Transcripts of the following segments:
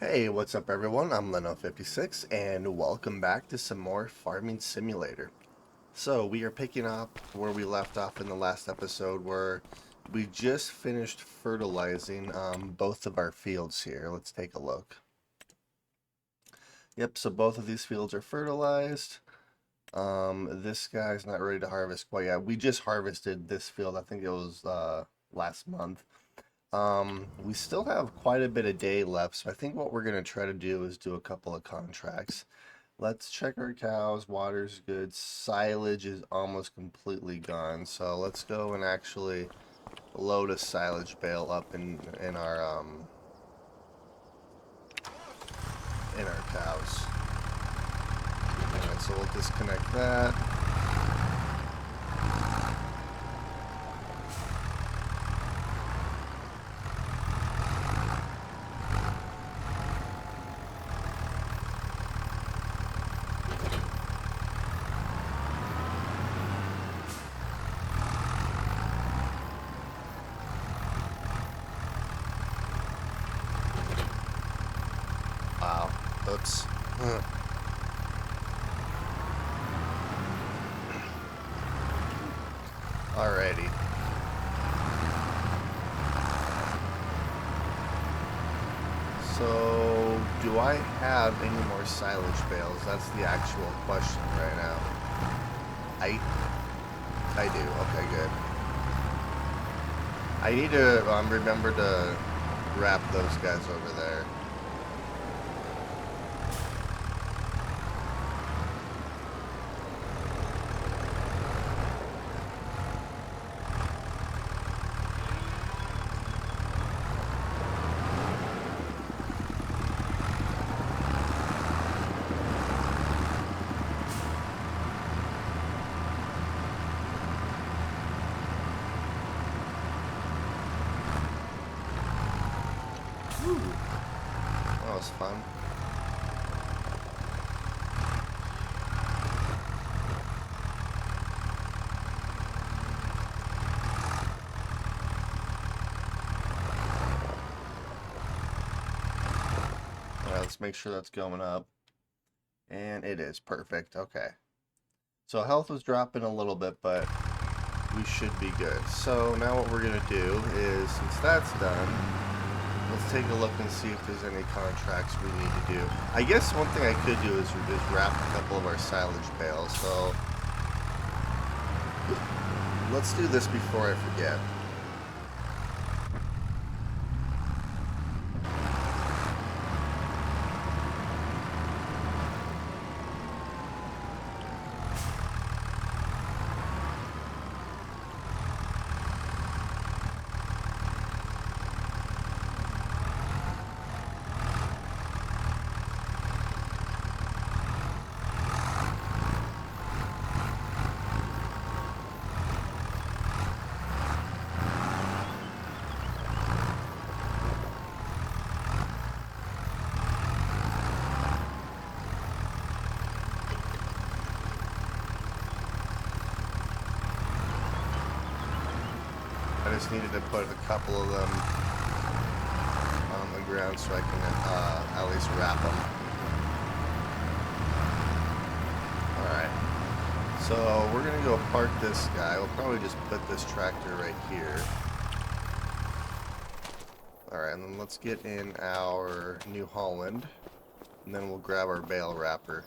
Hey, what's up everyone? I'm Leno56 and welcome back to some more Farming Simulator. So we are picking up where we left off in the last episode where we just finished fertilizing both of our fields here. Let's take a look. Yep, so both of these fields are fertilized. This guy's not ready to harvest quite yet. We just harvested this field, I think it was last month. We still have quite a bit of day left, so I think what we're going to try to do is do a couple of contracts. Let's check our cows. Water's good. Silage is almost completely gone, so let's go and actually load a silage bale up in our cows. Alright, so we'll disconnect that. Wow. Oops. Alrighty. So, do I have any more silage bales? That's the actual question right now. I do. Okay, good. I need to remember to wrap those guys over there. Whew. That was fun. Alright, let's make sure that's going up. And it is. Perfect. Okay. So health was dropping a little bit, but we should be good. So now what we're going to do is, since that's done, let's take a look and see if there's any contracts we need to do. I guess one thing I could do is just wrap a couple of our silage bales. So let's do this before I forget. I just needed to put a couple of them on the ground so I can at least wrap them. Alright, so we're going to go park this guy. We'll probably just put this tractor right here. Alright, and then let's get in our New Holland, and then we'll grab our bale wrapper.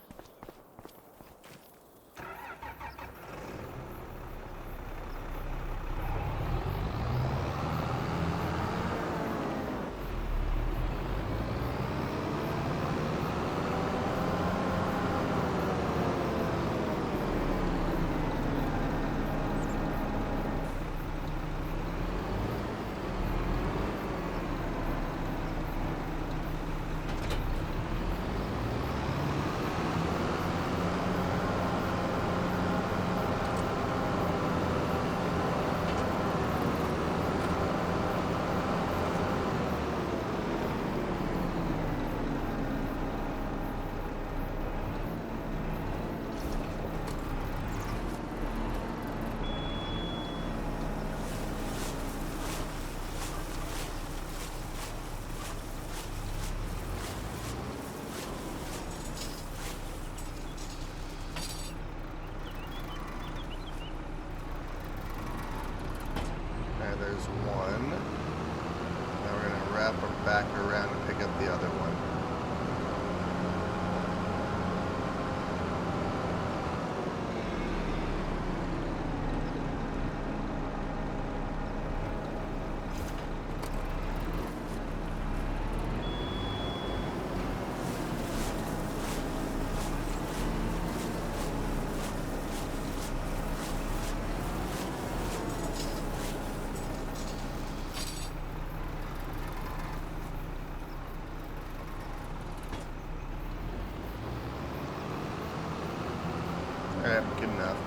Alright, good enough.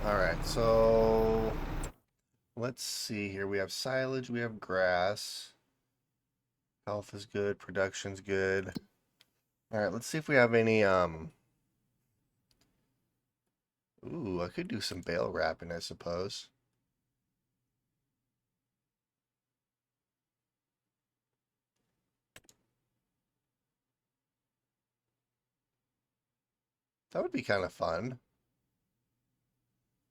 Alright, so let's see here. We have silage, we have grass. Health is good, production's good. Alright, let's see if we have any ooh, I could do some bale wrapping, I suppose. That would be kind of fun.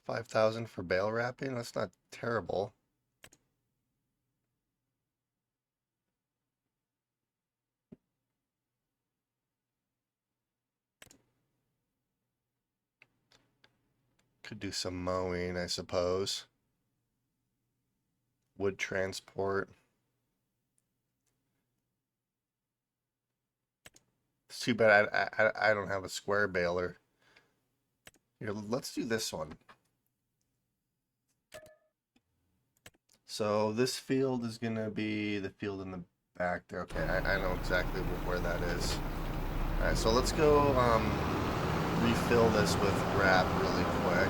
5,000 for bale wrapping? That's not terrible. Could do some mowing, I suppose. Wood transport. It's too bad I don't have a square baler. Here, let's do this one. So this field is going to be the field in the back there. Okay, I know exactly where that is. Alright, so let's go refill this with wrap really quick.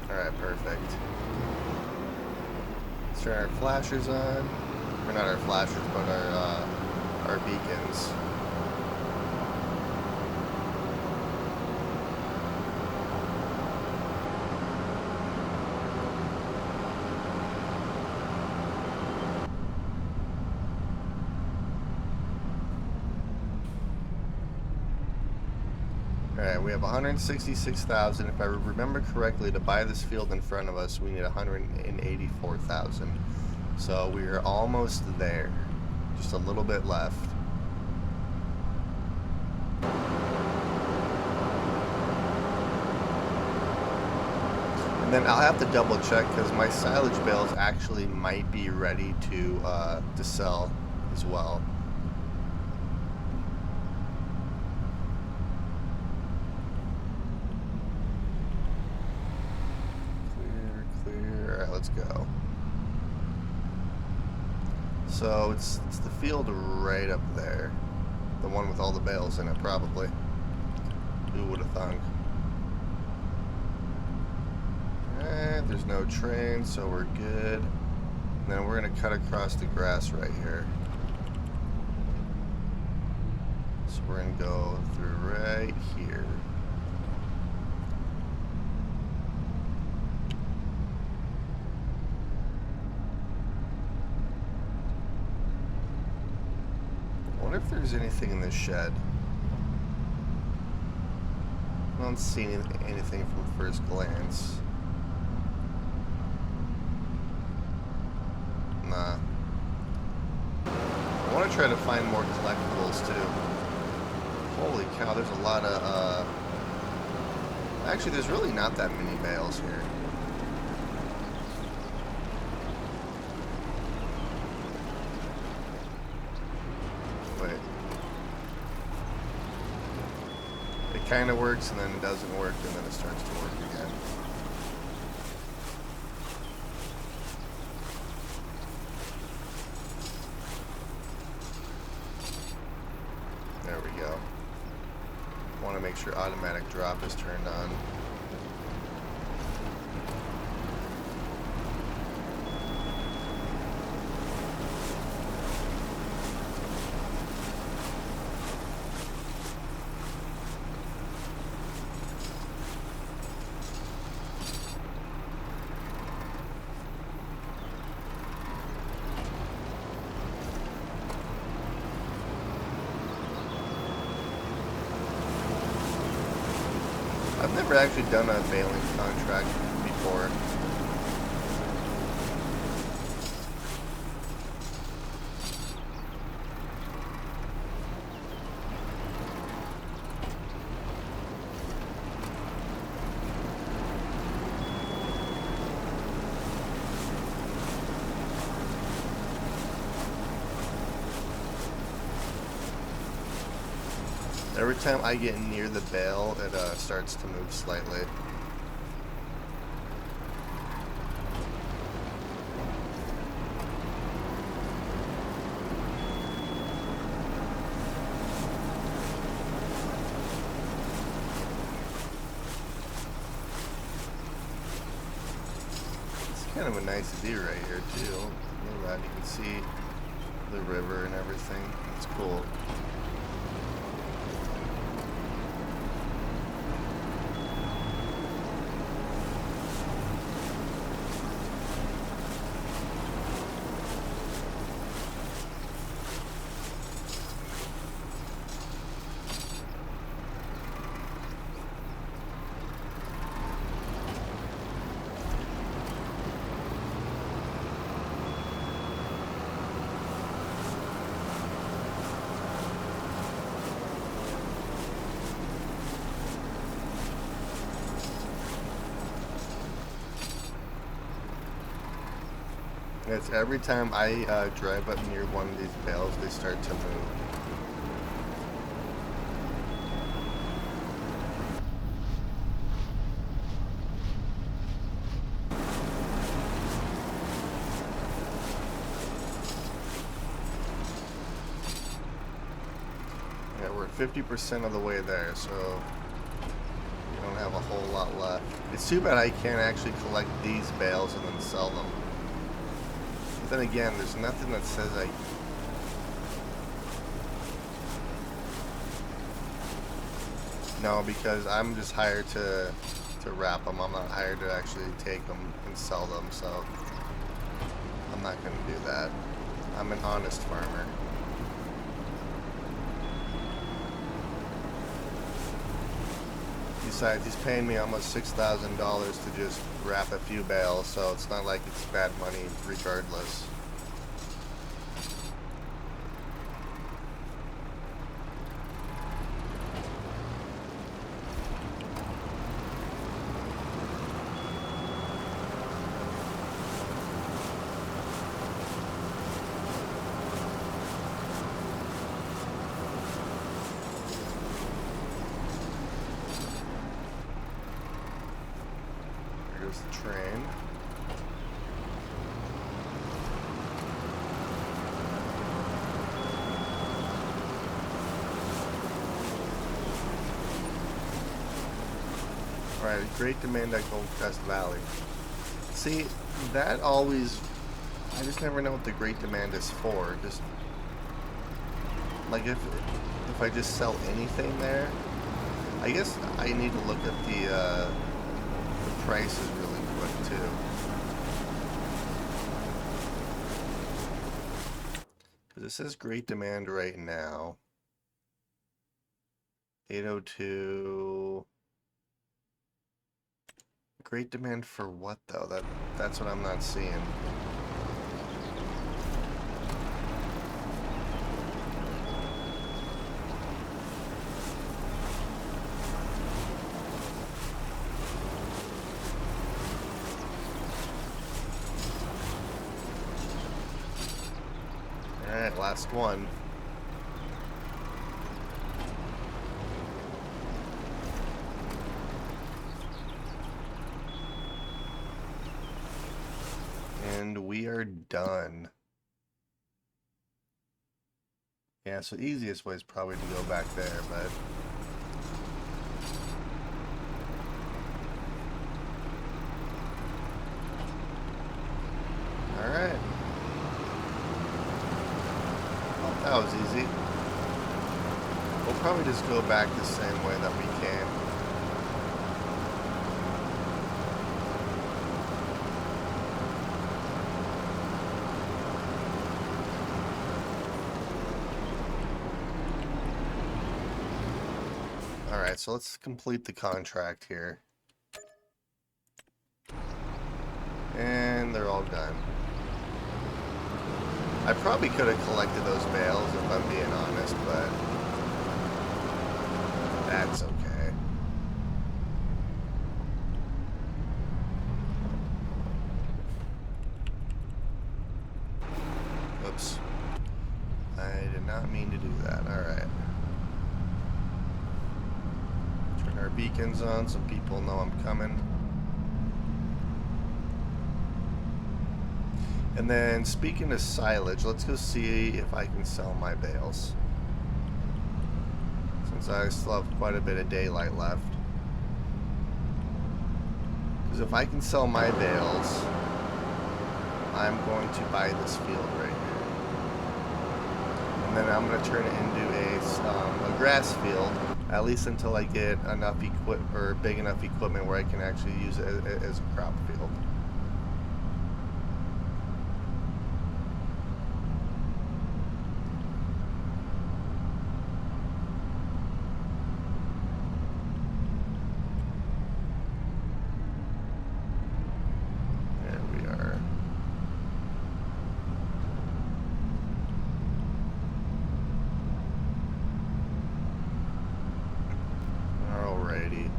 Alright, perfect. Let's turn our flashers on. Or not our flashers, but our beacons. Alright, we have 166,000. If I remember correctly, to buy this field in front of us, we need 184,000. So we are almost there. Just a little bit left. And then I'll have to double check because my silage bales actually might be ready to sell as well. Let's go. So it's the field right up there. The one with all the bales in it, probably. Who would have thunk? Alright, there's no train, so we're good. And then we're going to cut across the grass right here. So we're going to go through right here. I wonder if there's anything in this shed. I don't see anything from first glance. Nah. I want to try to find more collectibles too. Holy cow, there's a lot of, actually, there's really not that many bales here. Wait. It kind of works, and then it doesn't work, and then it starts to work again. There we go. I want to make sure automatic drop is turned on. I've never actually done a baling contract before. Every time I get near the bale, it starts to move slightly. It's kind of a nice view right here too. Look at that, you can see the river and everything. It's cool. It's every time I drive up near one of these bales, they start to move. Yeah, we're 50% of the way there, so we don't have a whole lot left. It's too bad I can't actually collect these bales and then sell them. But then again, there's nothing that says I... No, because I'm just hired to wrap them. I'm not hired to actually take them and sell them, so I'm not going to do that. I'm an honest farmer. Besides, he's paying me almost $6,000 to just wrap a few bales, so it's not like it's bad money regardless. Here's the train. Alright, great demand at Gold Crest Valley. See, that always... I just never know what the great demand is for. Just... like, if I just sell anything there... I guess I need to look at the prices really quick, too. Because it says great demand right now. 802... Great demand for what, though? That's what I'm not seeing. Alright, last one. And we are done. Yeah, so the easiest way is probably to go back there, but... Alright. Well, that was easy. We'll probably just go back the same way that we came. Alright, so let's complete the contract here. And they're all done. I probably could have collected those bales if I'm being honest, but that's okay. Oops. I did not mean to do that. Alright. Turn our beacons on so people know I'm coming. And then, speaking of silage, let's go see if I can sell my bales. Since I still have quite a bit of daylight left. Because if I can sell my bales, I'm going to buy this field right here. And then I'm going to turn it into a grass field, at least until I get enough big enough equipment where I can actually use it as a crop field. Alrighty.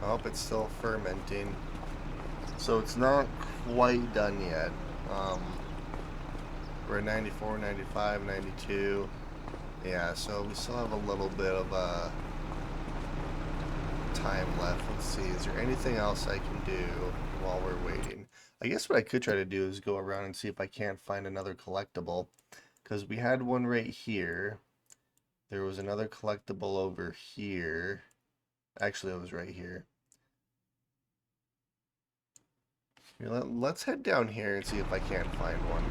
Oh, it's still fermenting. So it's not quite done yet. We're at 94, 95, 92. Yeah, so we still have a little bit of time left. Let's see, is there anything else I can do while we're waiting? I guess what I could try to do is go around and see if I can't find another collectible. Because we had one right here. There was another collectible over here. Actually, it was right here. Here, let's head down here and see if I can't find one.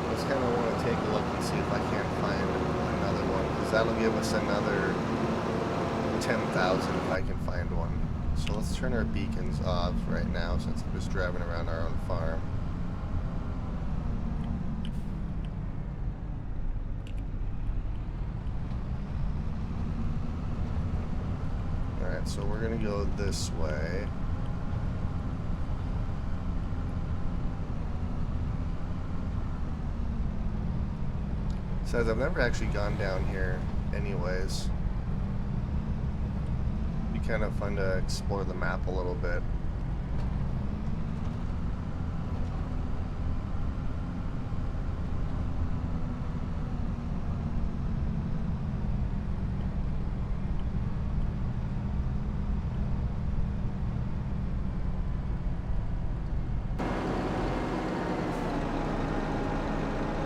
I just kind of want to take a look and see if I can't find another one, because that'll give us another 10,000 if I can find one. So let's turn our beacons off right now since I'm just driving around our own farm. Alright, so we're going to go this way. Says I've never actually gone down here anyways. It'd be kind of fun to explore the map a little bit.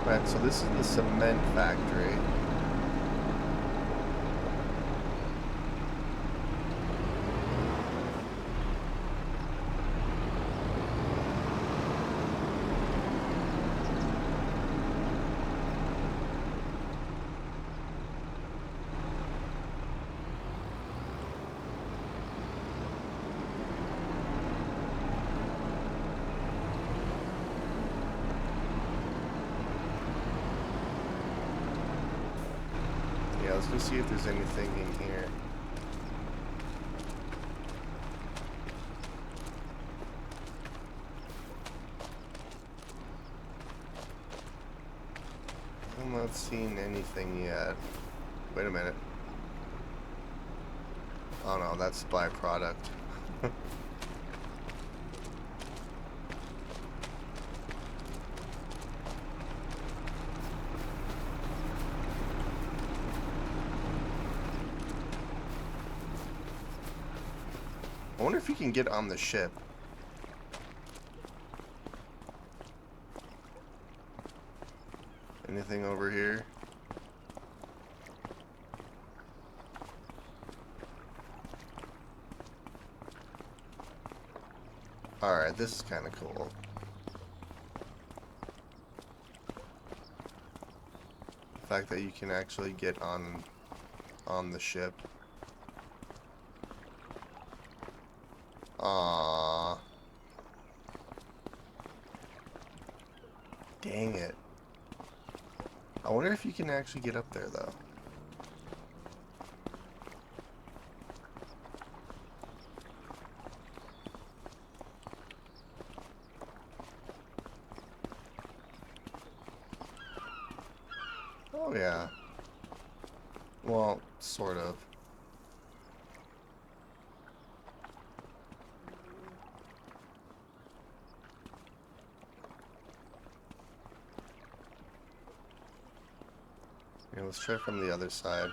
Right, so this is the cement factory. Yeah, let's go see if there's anything in here. I'm not seeing anything yet. Wait a minute. Oh no, that's byproduct. I wonder if you can get on the ship. Anything over here? Alright, this is kind of cool. The fact that you can actually get on the ship. Aww. Dang it. wonder if you can actually get up there, though. Oh, yeah. Well, sort of. Yeah, let's try from the other side.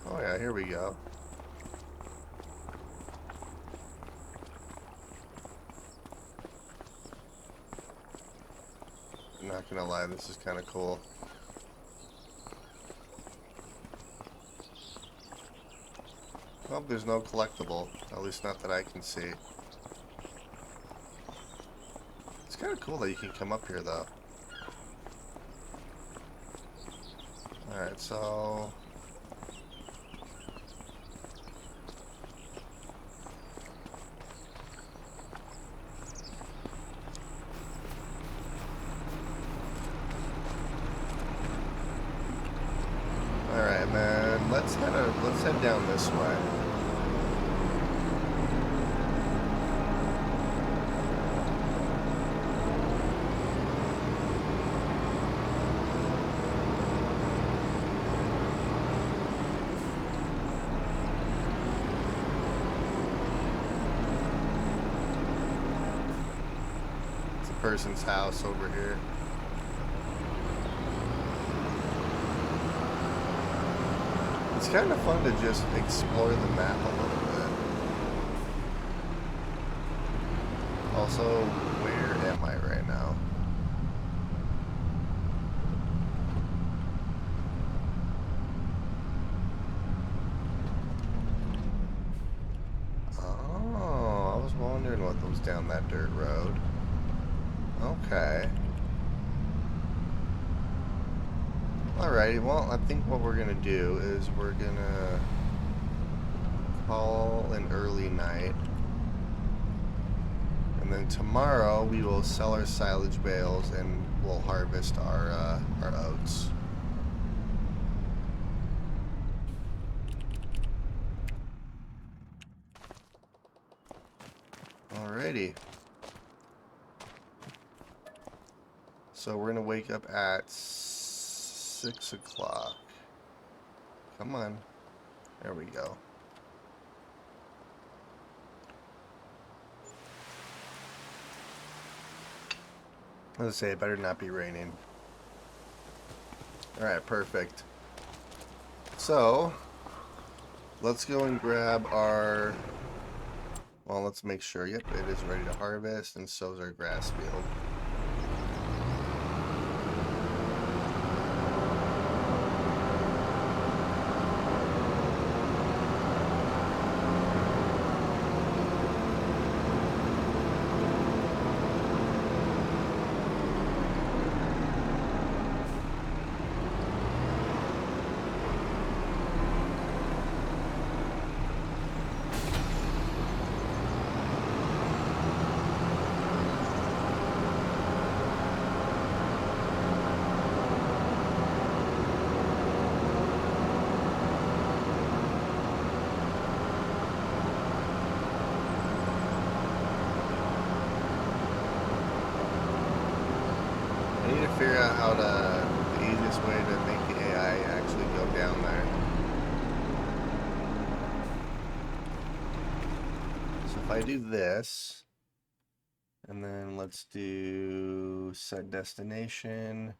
Oh yeah, here we go. I'm not gonna lie, this is kind of cool. Well, there's no collectible, at least not that I can see. It's kind of cool that you can come up here, though. Alright, so... Alright, man, let's head down this way. It's a person's house over here. It's kind of fun to just explore the map a little bit. Also, where am I right now? Oh, I was wondering what was down that dirt road. Okay. Alrighty, well, I think what we're gonna do is we're gonna call an early night. And then tomorrow we will sell our silage bales and we'll harvest our oats. Alrighty. So we're gonna wake up at 6 o'clock. Come on. There we go. Let's say it better not be raining. Alright, perfect. So, let's go and grab our... Well, let's make sure. Yep, it is ready to harvest, and so is our grass field. Figure out how to, the easiest way to make the AI actually go down there. So if I do this, and then let's do set destination.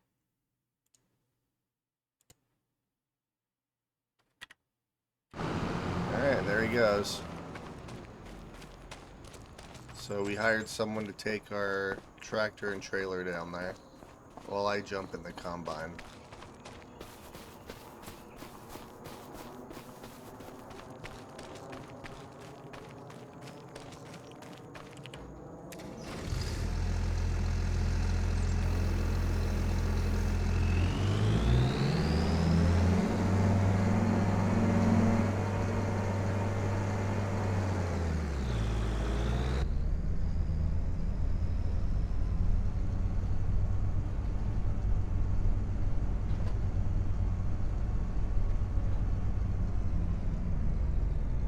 Alright, there he goes. So we hired someone to take our tractor and trailer down there. While I jump in the combine.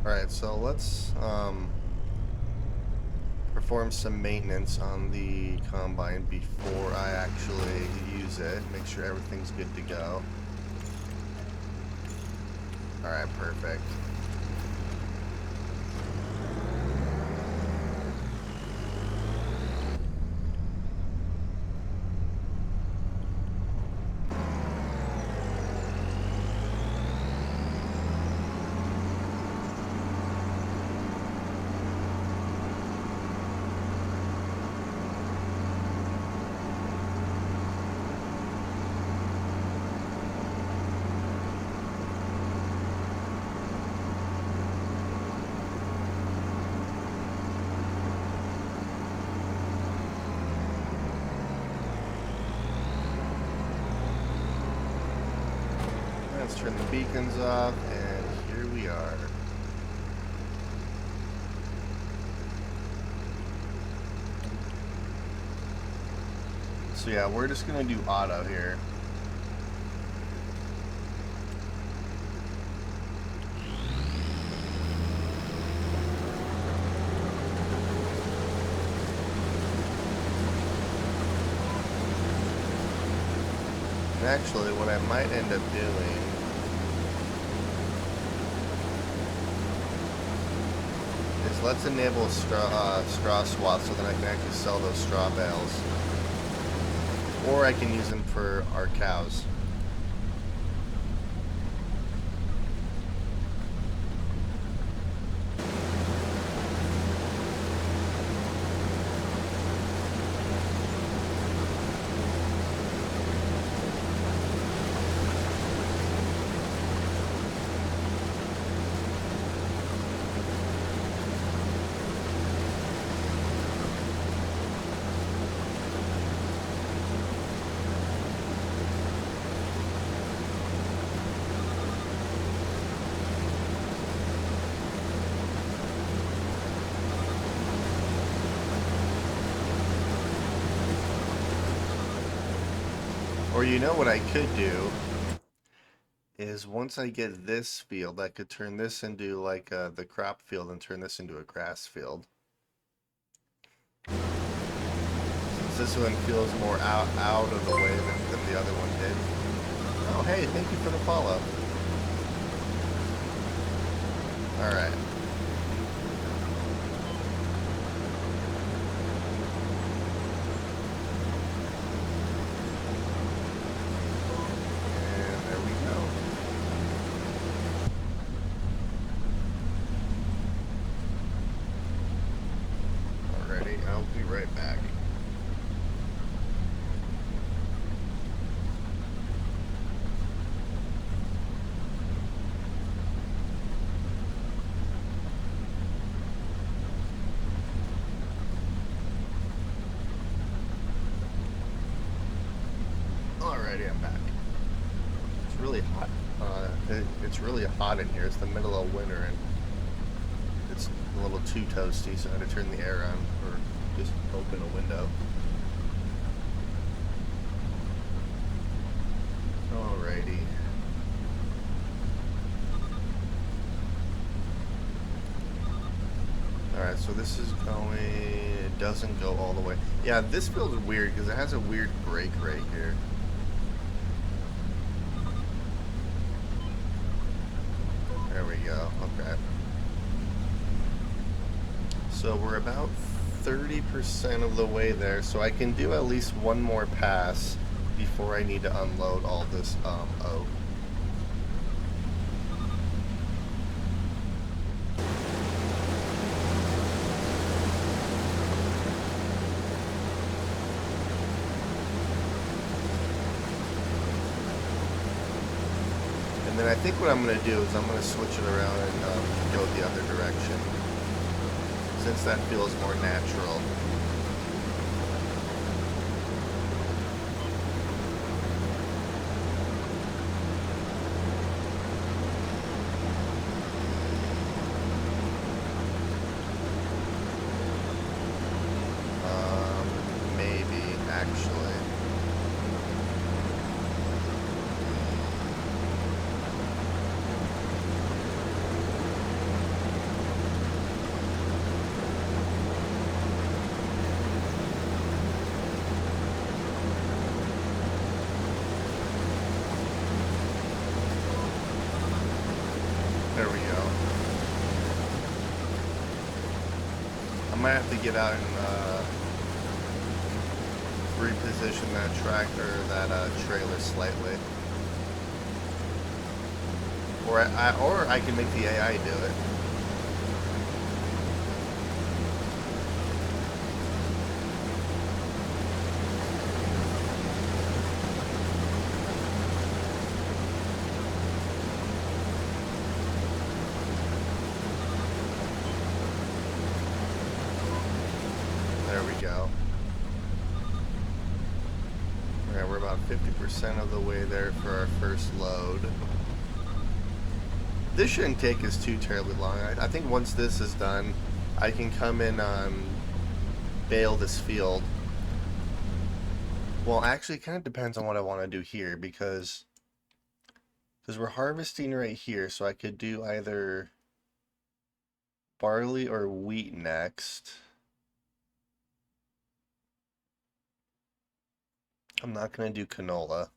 Alright, so let's perform some maintenance on the combine before I actually use it. Make sure everything's good to go. Alright, perfect. Let's turn the beacons off, and here we are. So yeah, we're just gonna do auto here. And actually, what I might end up doing is let's enable straw swaths so that I can actually sell those straw bales. Or I can use them for our cows. Or you know what I could do is once I get this field, I could turn this into like the crop field and turn this into a grass field. Since this one feels more out of the way than the other one did. Oh, hey, thank you for the follow. Alright. I'll be right back. Alrighty, I'm back. It's really hot. It's really hot in here. It's the middle of winter and it's a little too toasty, so I had to turn the air on or just open a window. Alrighty. Alright, so this is going... It doesn't go all the way. Yeah, this feels weird because it has a weird break right here. There we go. Okay. So we're about 30% of the way there, so I can do at least one more pass before I need to unload all this oak. And then I think what I'm going to do is I'm going to switch it around and go the other direction, since that feels more natural. Maybe, actually. I might have to get out and reposition that tractor, that trailer slightly. Or I can make the AI do it. There we go. Alright, we're about 50% of the way there for our first load. This shouldn't take us too terribly long. I think once this is done, I can come in bale this field. Well, actually, it kind of depends on what I want to do here because we're harvesting right here, so I could do either barley or wheat next. I'm not going to do canola.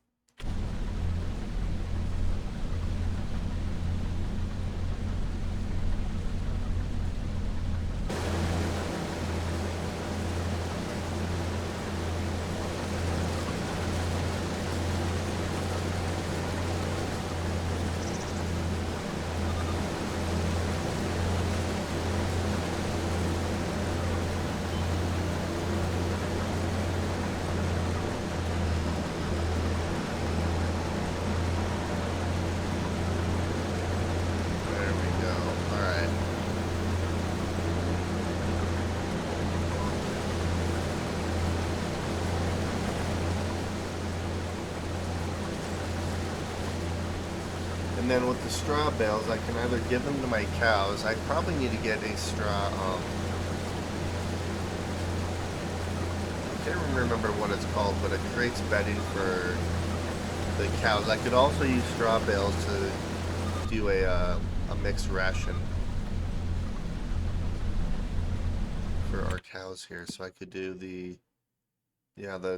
And then with the straw bales, I can either give them to my cows. I probably need to get a straw, I can't remember what it's called, but it creates bedding for the cows. I could also use straw bales to do a mixed ration for our cows here. So I could do the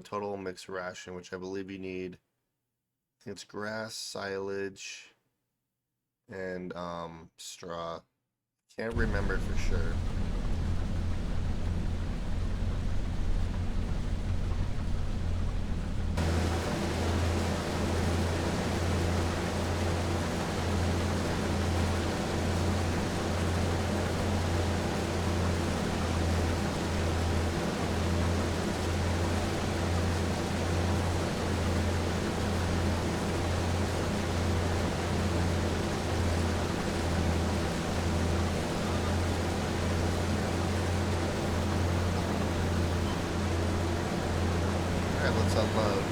total mixed ration, which I believe you need. I think it's grass, silage, and straw. Can't remember for sure. Let's unload.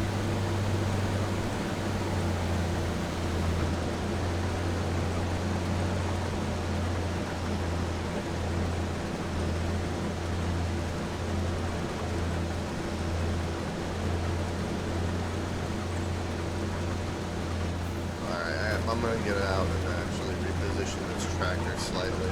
Alright, I'm gonna get out and actually reposition this tractor slightly.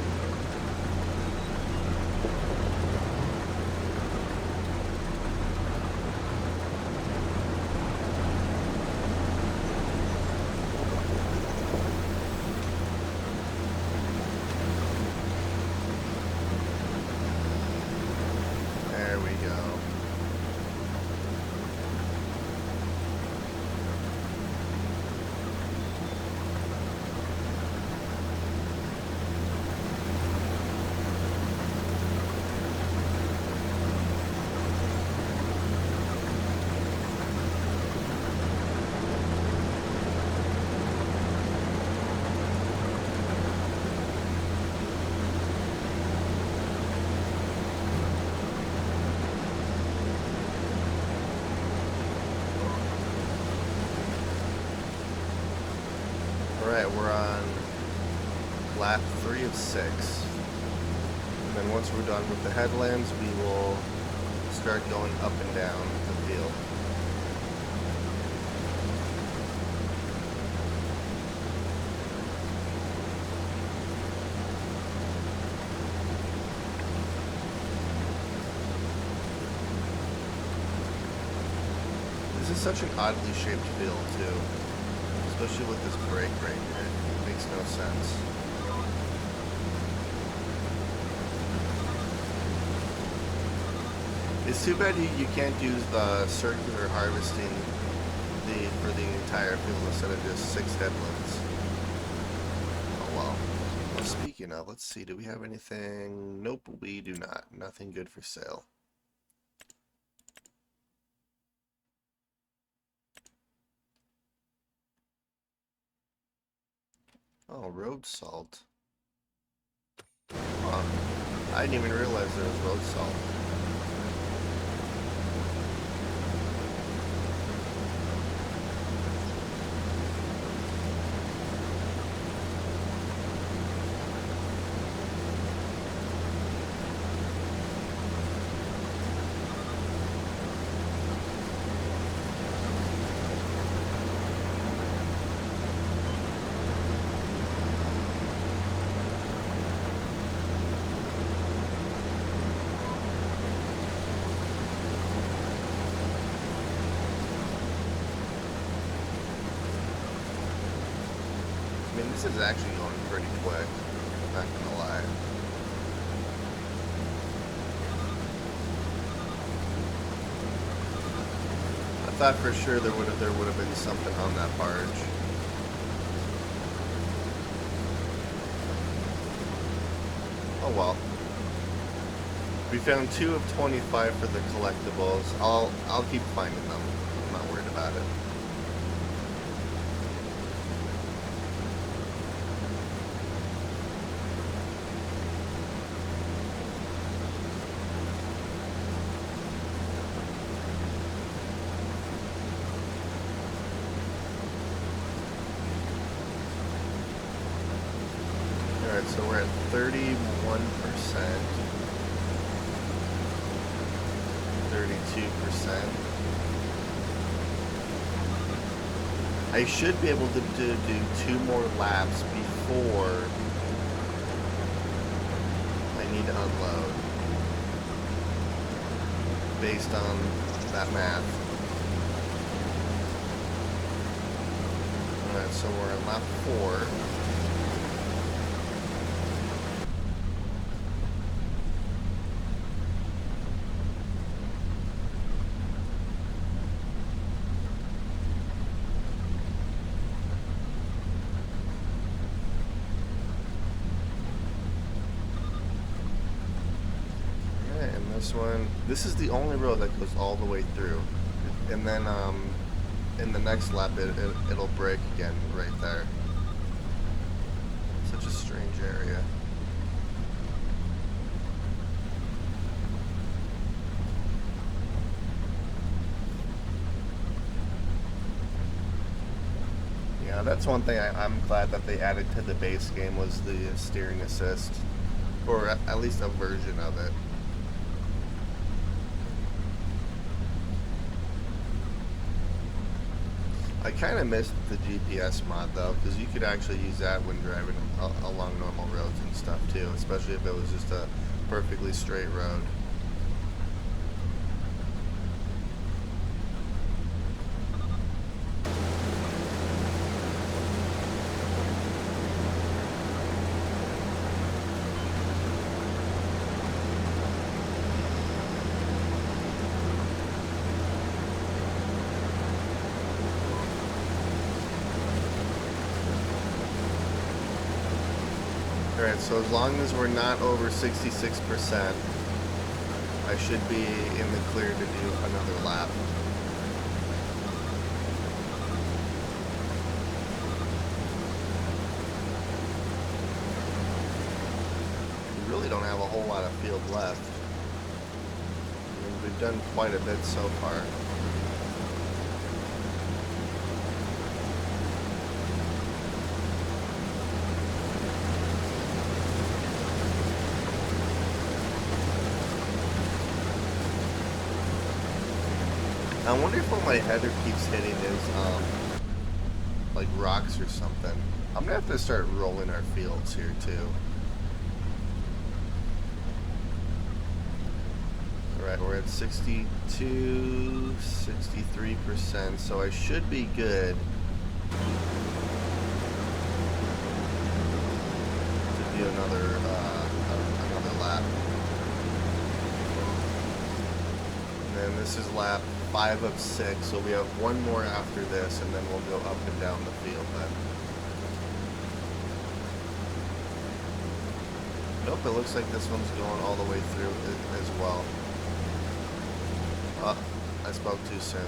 Alright, we're on lap 3 of 6. And then once we're done with the headlands, we will start going up and down the field. This is such an oddly shaped field, too. Especially with this break right here. It makes no sense. It's too bad you can't use the circular harvesting for the entire field instead of just 6 headlands. Oh well. Well, speaking of, let's see, do we have anything? Nope, we do not. Nothing good for sale. Oh, road salt. Huh. I didn't even realize there was road salt. I mean, this is actually going pretty quick, not gonna lie. I thought for sure there would have been something on that barge. Oh well. We found 2 of 25 for the collectibles. I'll keep finding them. I'm not worried about it. Alright, so we're at 31%. 32%. I should be able to do 2 more laps before I need to unload. Based on that math. Alright, so we're at lap 4. This is the only road that goes all the way through, and then in the next lap it'll break again right there. Such a strange area. Yeah, that's one thing I'm glad that they added to the base game was the steering assist, or at least a version of it. I kind of missed the GPS mod though, because you could actually use that when driving along normal roads and stuff too, especially if it was just a perfectly straight road. Alright, so as long as we're not over 66%, I should be in the clear to do another lap. We really don't have a whole lot of field left. I mean, we've done quite a bit so far. I wonder if what my header keeps hitting is, like rocks or something. I'm gonna have to start rolling our fields here too. Alright, we're at 62, 63%, so I should be good to do another lap. then this is lap 5 of 6, so we have one more after this, and then we'll go up and down the field then. Nope, it looks like this one's going all the way through as well. Oh, I spoke too soon.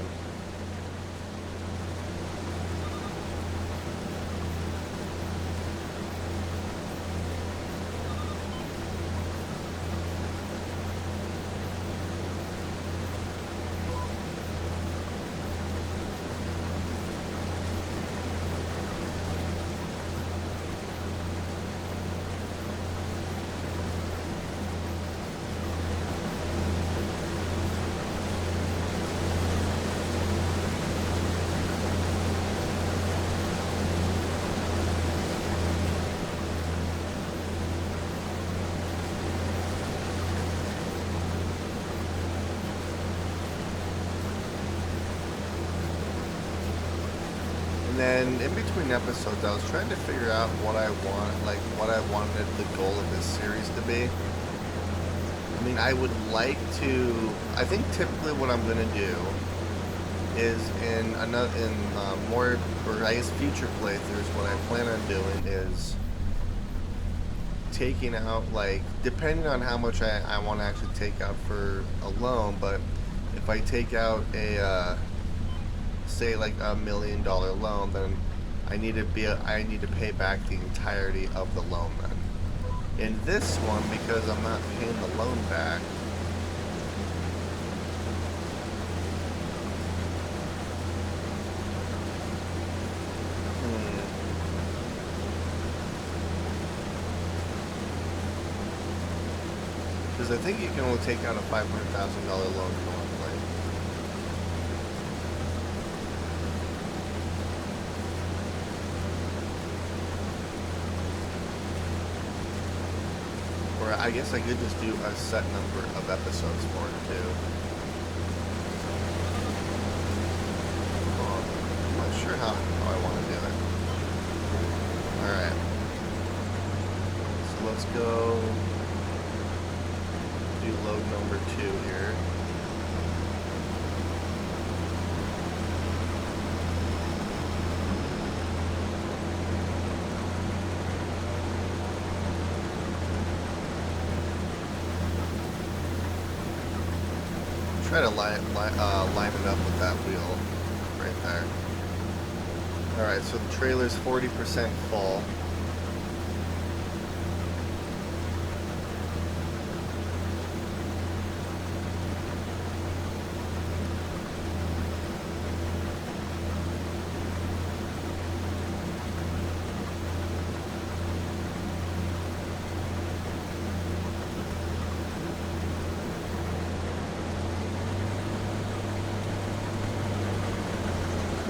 And then in between episodes, I was trying to figure out what I wanted the goal of this series to be. I mean, I would like to. I think typically what I'm gonna do is more, or I guess future playthroughs. What I plan on doing is taking out, like, depending on how much I want to actually take out for a loan, but if I take out a say like $1 million loan, then I need to pay back the entirety of the loan then. In this one, because I'm not paying the loan back, because I think you can only take out a $500,000 loan in one play. Or I guess I could just do a set number of episodes for it too. I'm not sure how I want to do it. Alright. So let's go do load number 2 here. Try to line it up with that wheel right there. Alright, so the trailer's 40% full.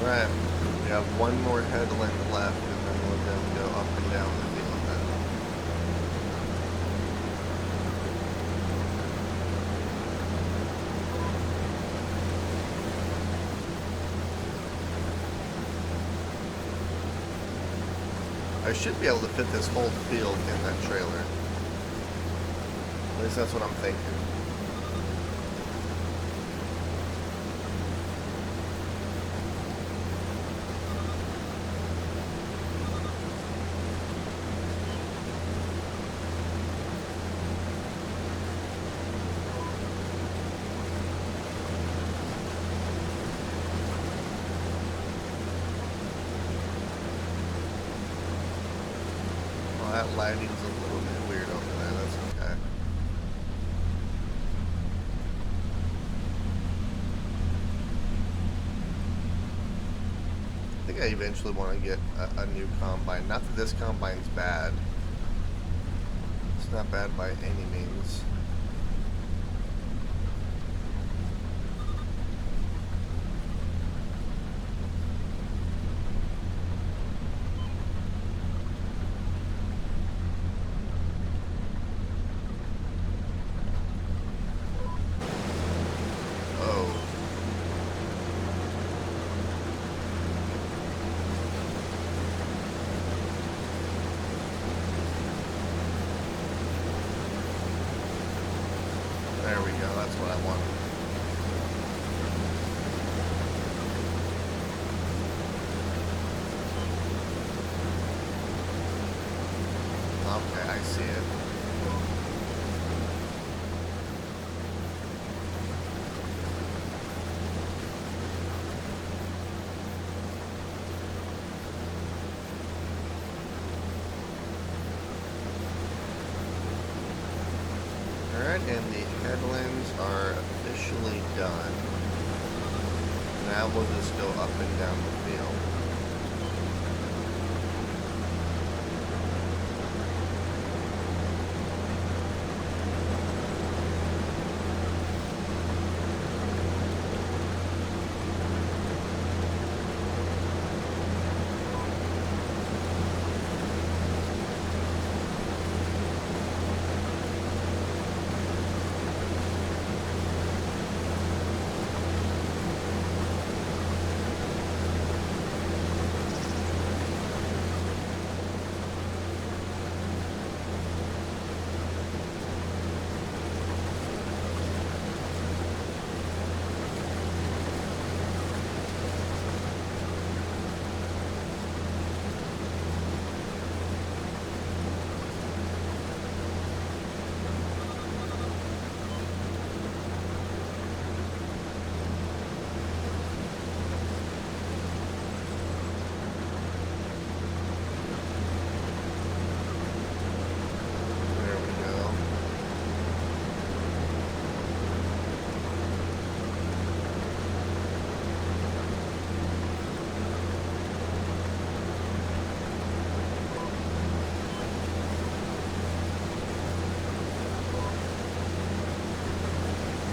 Right, we have one more headland left, and then we'll then go up and down the field then. I should be able to fit this whole field in that trailer. At least that's what I'm thinking. That lighting's a little bit weird over there, that's okay. I think I eventually want to get a new combine. Not that this combine's bad. It's not bad by any means. There we go, that's what I wanted. see it. Alright, and the headlands are officially done. Now we'll just go up and down the field.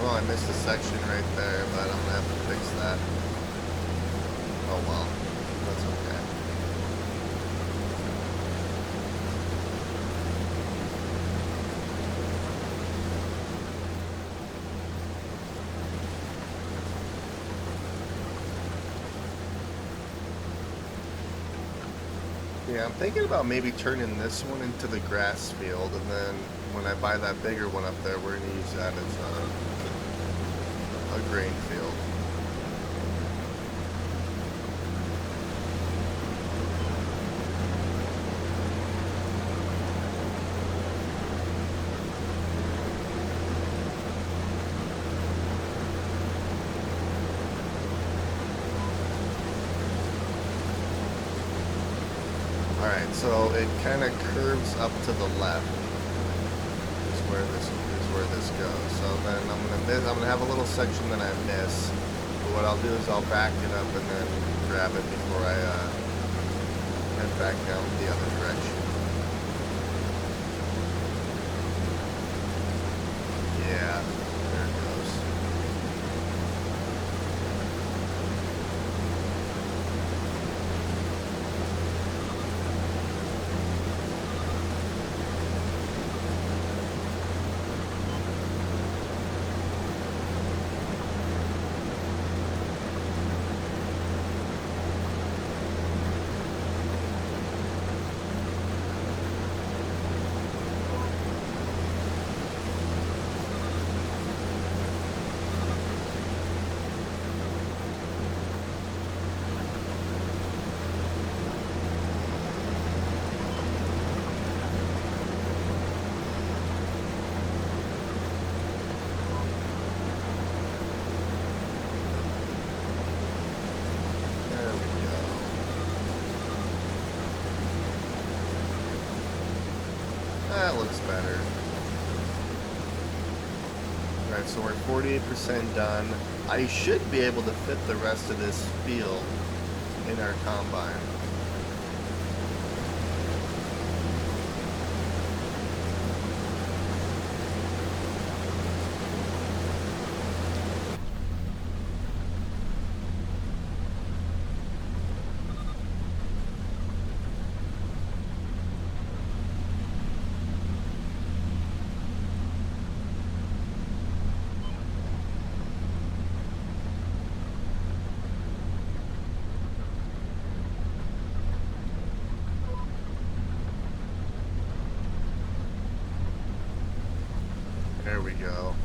Well, I missed a section right there, but I'm gonna have to fix that. Oh well, that's okay. Yeah, I'm thinking about maybe turning this one into the grass field, and then when I buy that bigger one up there, we're gonna use that as a grain field. Alright, so it kind of curves up to the left. Is where this goes. So then I'm gonna have a little section that I miss. But what I'll do is I'll back it up and then grab it before I head back down the other direction. Yeah, there it goes. That looks better. Alright, so we're 48% done. I should be able to fit the rest of this field in our combine. There we go.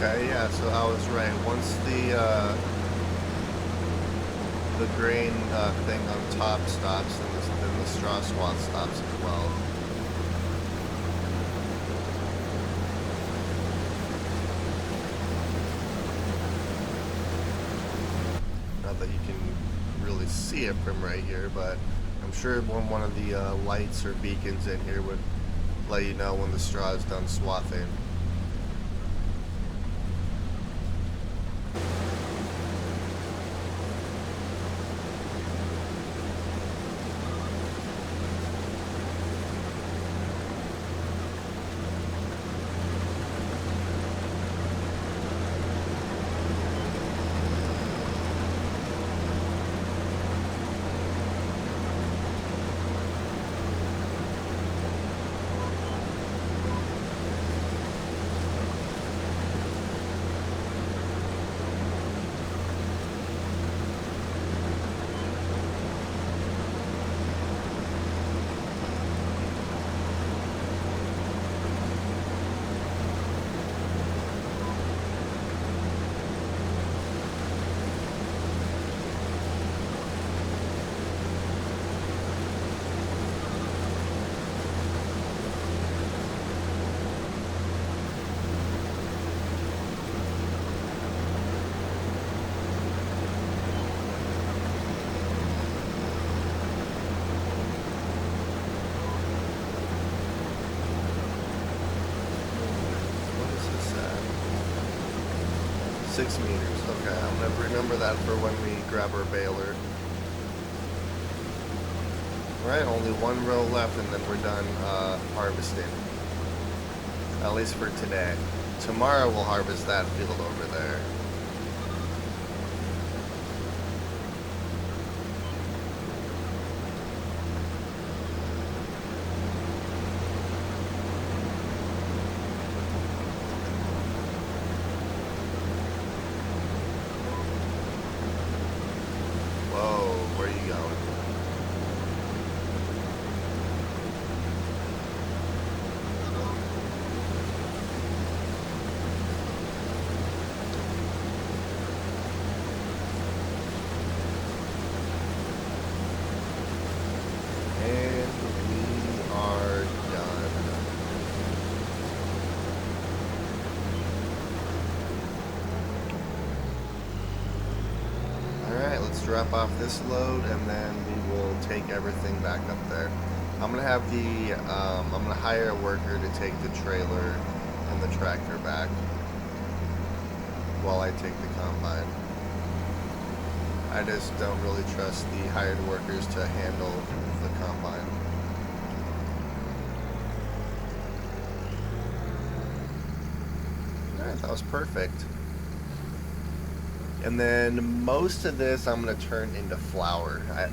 Okay, yeah, so I was right. Once the grain thing on top stops, then the straw swath stops as well. Not that you can really see it from right here, but I'm sure when one of the lights or beacons in here would let you know when the straw is done swathing. What is this at? 6 meters. Okay, I'm gonna remember that for when we grab our baler. Alright, only one row left and then we're done harvesting. At least for today. Tomorrow we'll harvest that field over there. Whoa, where are you going? And we are done. Alright, let's drop off this load and then we will take everything back up there. I'm gonna have I'm gonna hire a worker to take the trailer and the tractor back while I take the combine. I just don't really trust the hired workers to handle the combine. Alright, that was perfect. And then most of this I'm going to turn into flour, I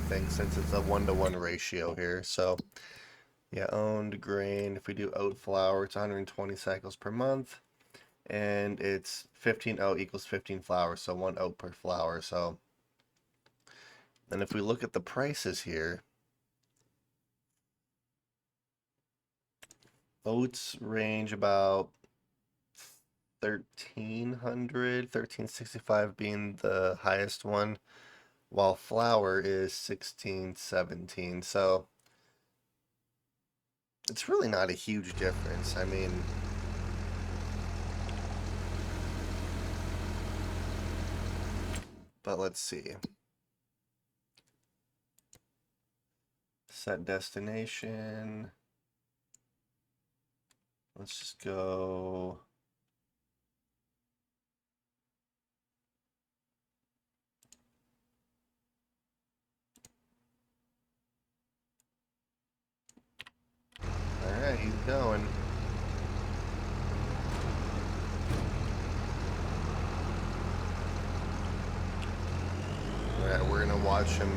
think, since it's a 1-to-1 ratio here. So, yeah, owned grain. If we do oat flour, it's 120 cycles per month. And it's 15 oat equals 15 flour, so 1 oat per flour. So, then if we look at the prices here, oats range about 1365 being the highest one, while flour is 1617. So it's really not a huge difference. I mean, but let's see. Set destination. Let's just go. Alright, he's going. Alright, we're gonna watch him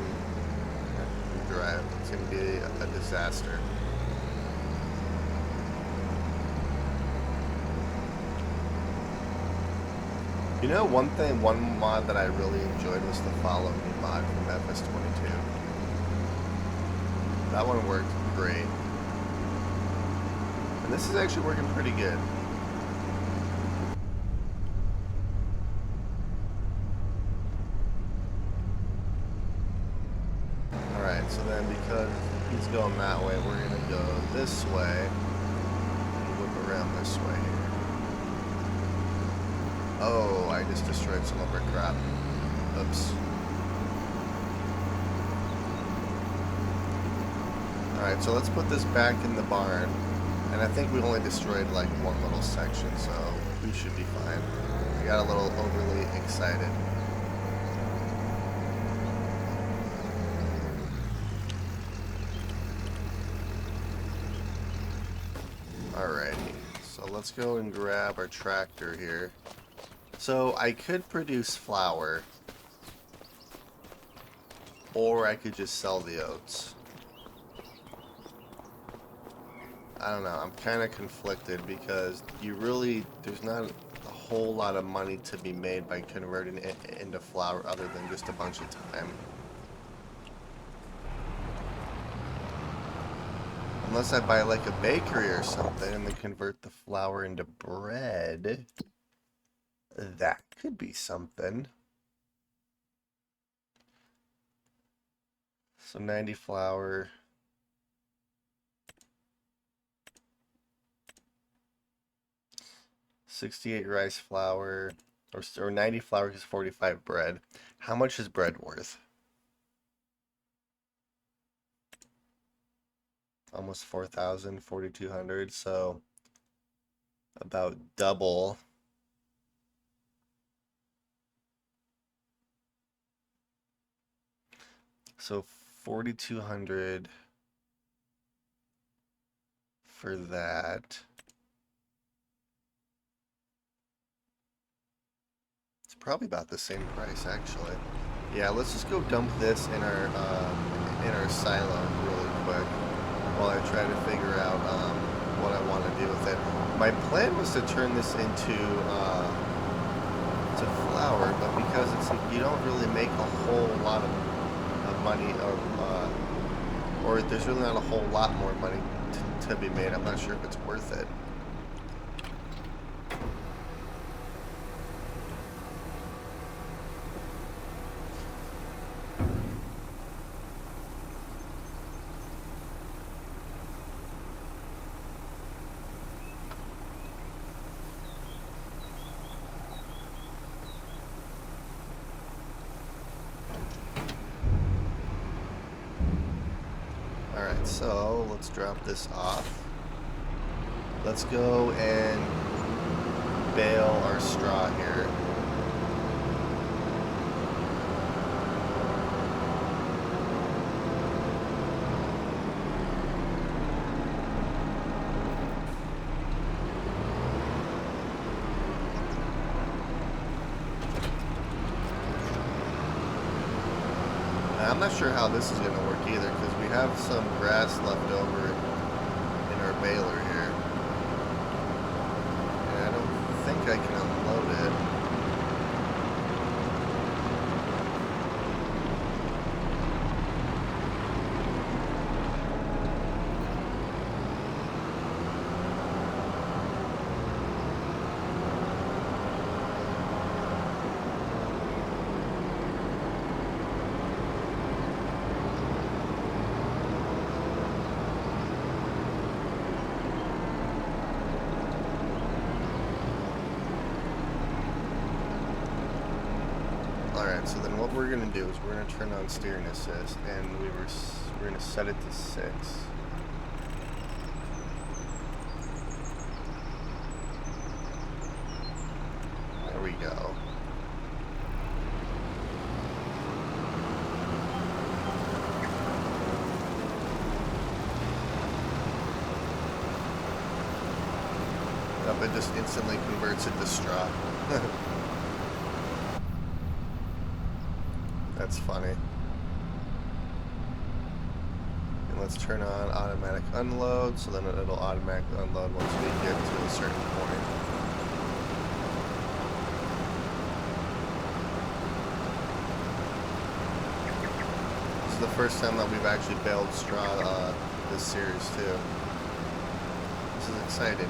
drive. It's gonna be a disaster. You know, one mod that I really enjoyed was the Follow Me mod from FS22. That one worked great. And this is actually working pretty good. so then because he's going that way, we're going to go this way and whip around this way here. Oh, I just destroyed some of our crop. Oops. Alright, so let's put this back in the barn. And I think we only destroyed like one little section, so we should be fine. I got a little overly excited. Alrighty, so let's go and grab our tractor here. So I could produce flour, or I could just sell the oats. I don't know, I'm kind of conflicted because there's not a whole lot of money to be made by converting it into flour other than just a bunch of time. Unless I buy like a bakery or something and then convert the flour into bread. That could be something. So 90 flour. $68 rice flour, or 90 flour is 45 bread. How much is bread worth? Almost 4,000, 4,200, so about double. So 4,200 for that. Probably about the same price, actually. Yeah, let's just go dump this in our silo really quick while I try to figure out what I want to do with it. My plan was to turn this into to flour, but because you don't really make a whole lot of money, or there's really not a whole lot more money to be made. I'm not sure if it's worth it. Alright, so let's drop this off. Let's go and bale our straw here. I'm not sure how this is going to work either, because we have some grass left over in our baler here. And I don't think I can unload it. Alright, so then what we're going to do is we're going to turn on steering assist, and we're going to set it to 6. There we go. Yep, it just instantly converts it to straw. That's funny. And let's turn on automatic unload, so then it'll automatically unload once we get to a certain point. This is the first time that we've actually baled straw this series too. This is exciting.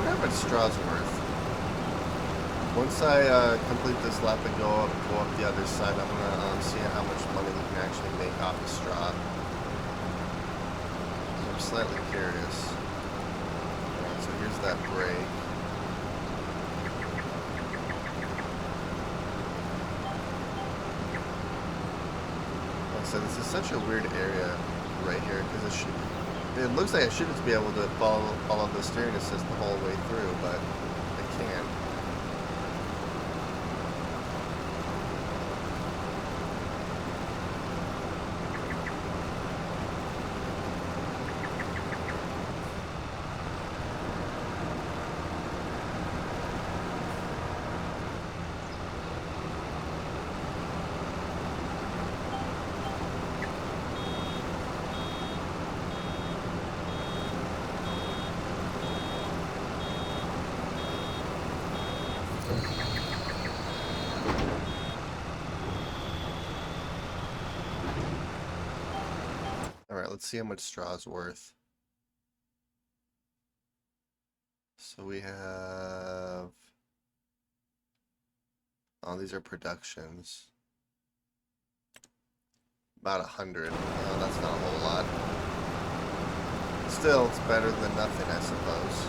wonder how much straw's worth. Once I complete this lap and go up the other side, I'm gonna see how much money we can actually make off the straw. I'm slightly curious. Alright, so here's that brake. Like I said, this is such a weird area right here because it looks like I shouldn't be able to follow the steering assist the whole way through, but I can. Alright, let's see how much straw's worth. So we have... Oh, these are productions. About 100. Oh, that's not a whole lot. Still, it's better than nothing, I suppose.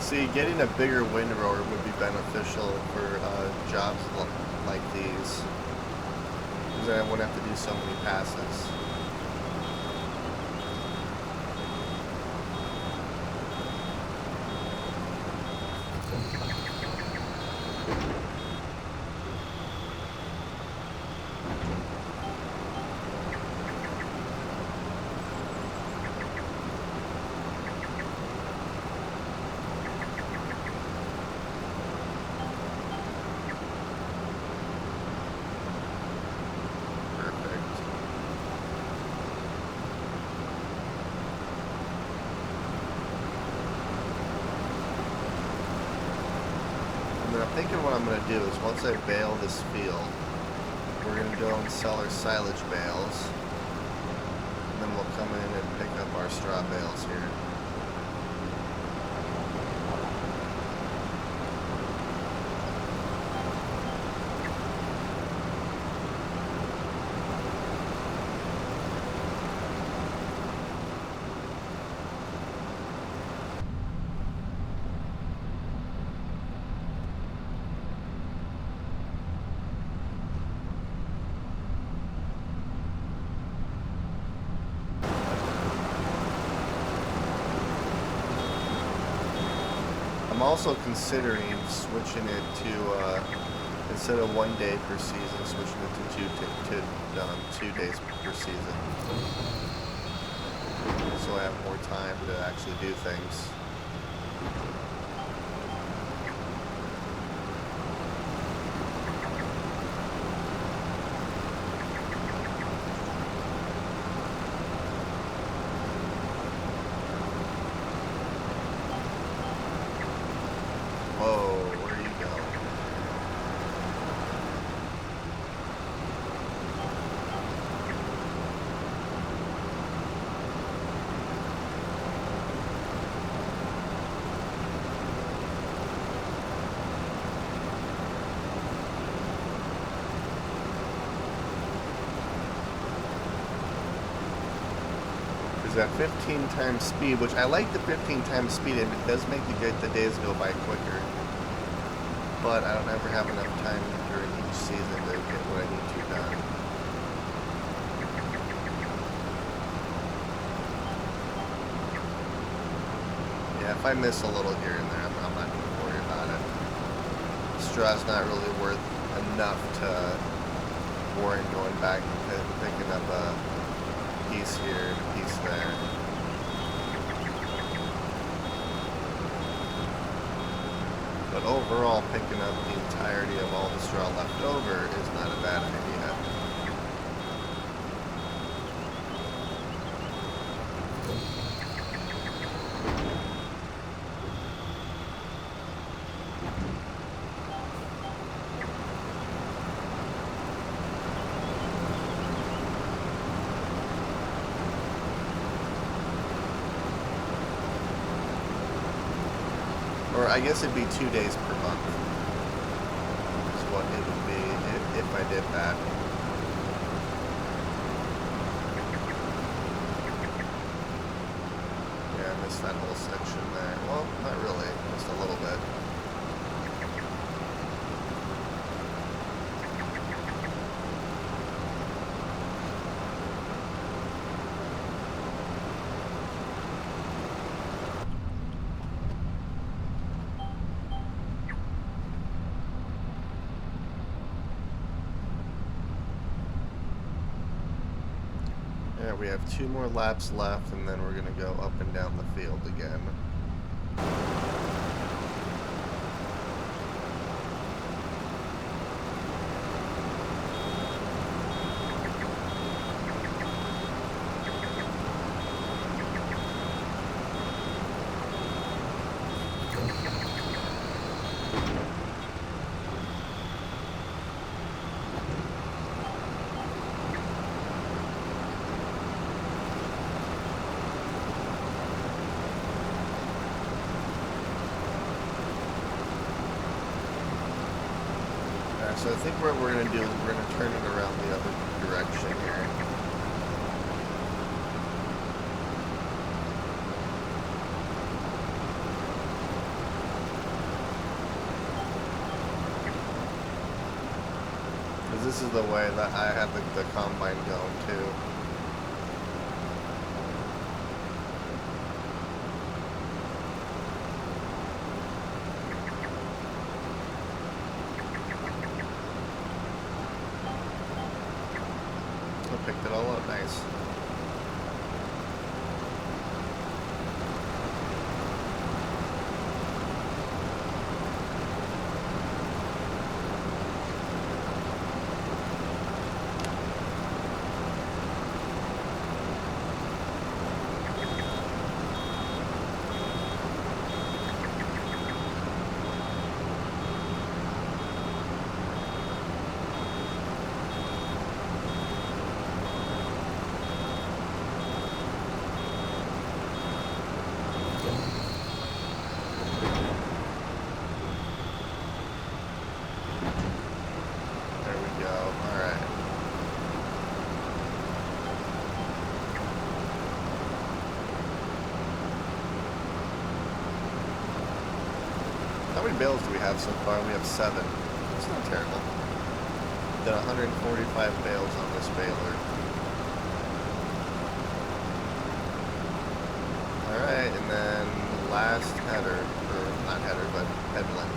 See, getting a bigger windrower would be beneficial for jobs like these, because then I wouldn't have to do so many passes. I'm thinking what I'm going to do is once I bale this field, we're going to go and sell our silage bales, and then we'll come in and pick up our straw bales here. I'm also considering switching it to, instead of 1 day per season, switching it to 2 days per season. So I have more time to actually do things. Whoa, where are you going? That 15 times speed, which I like the 15 times speed, and it does make the days go by quicker. But I don't ever have enough time during each season to get what I need to done. Yeah, if I miss a little here and there, I'm not going to worry about it. Straw's not really worth enough to warrant going back and picking up a piece here and a piece there. But overall, picking up the entirety of all the straw left over is not a bad idea. Or I guess it'd be 2 days per month is what it would be if I did that. Yeah, I missed that whole section there. Well, not really, just a little bit. Yeah, we have 2 more laps left, and then we're going to go up and down the field again. So I think what we're going to do is we're going to turn it around the other direction here. Because this is the way that I had the combine going too. Picked it all up, nice. How many bales do we have so far? We have 7. That's not terrible. Did 145 bales on this baler. Alright, and then last header, or not header, but headland.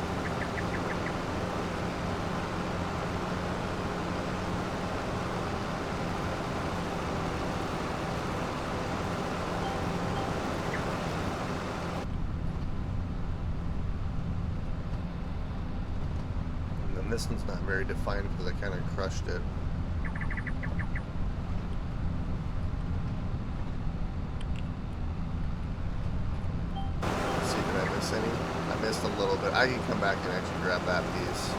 This one's not very defined because I kind of crushed it. Let's see, did I miss any? I missed a little bit. I can come back and actually grab that piece.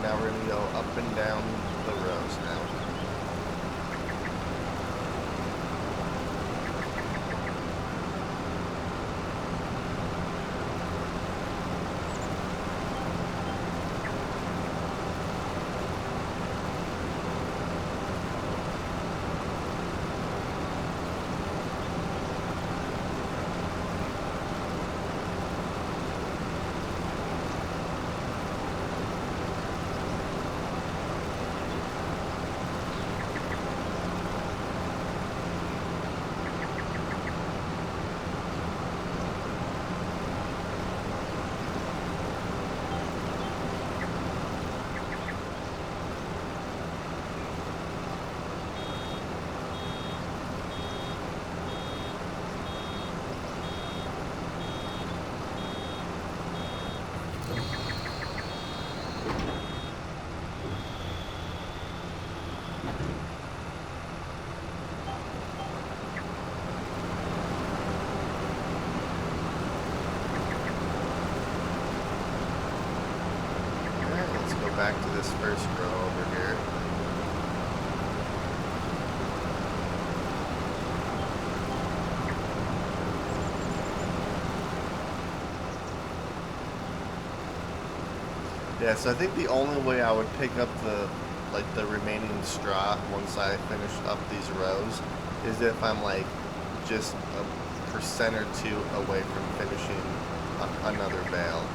Now we're going to go up and down the rows now. Back to this first row over here. Yeah, so I think the only way I would pick up the remaining straw once I finish up these rows is if I'm like just a percent or two away from finishing another bale.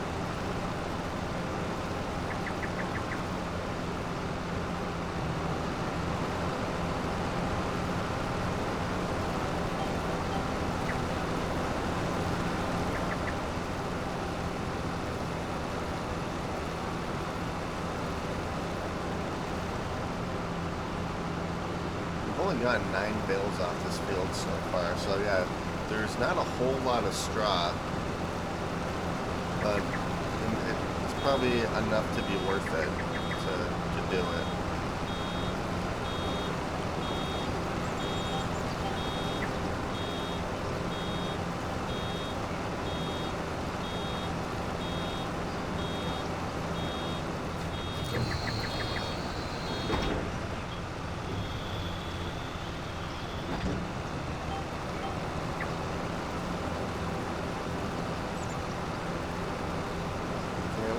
Only gotten 9 bales off this field so far, so yeah, there's not a whole lot of straw, but it's probably enough to be worth it to do it.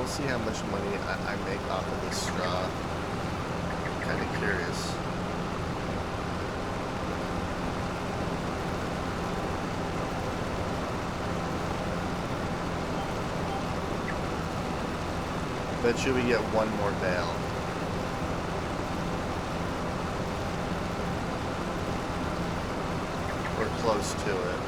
See how much money I make off of this straw. I'm kind of curious. Bet you we get one more bale. We're close to it.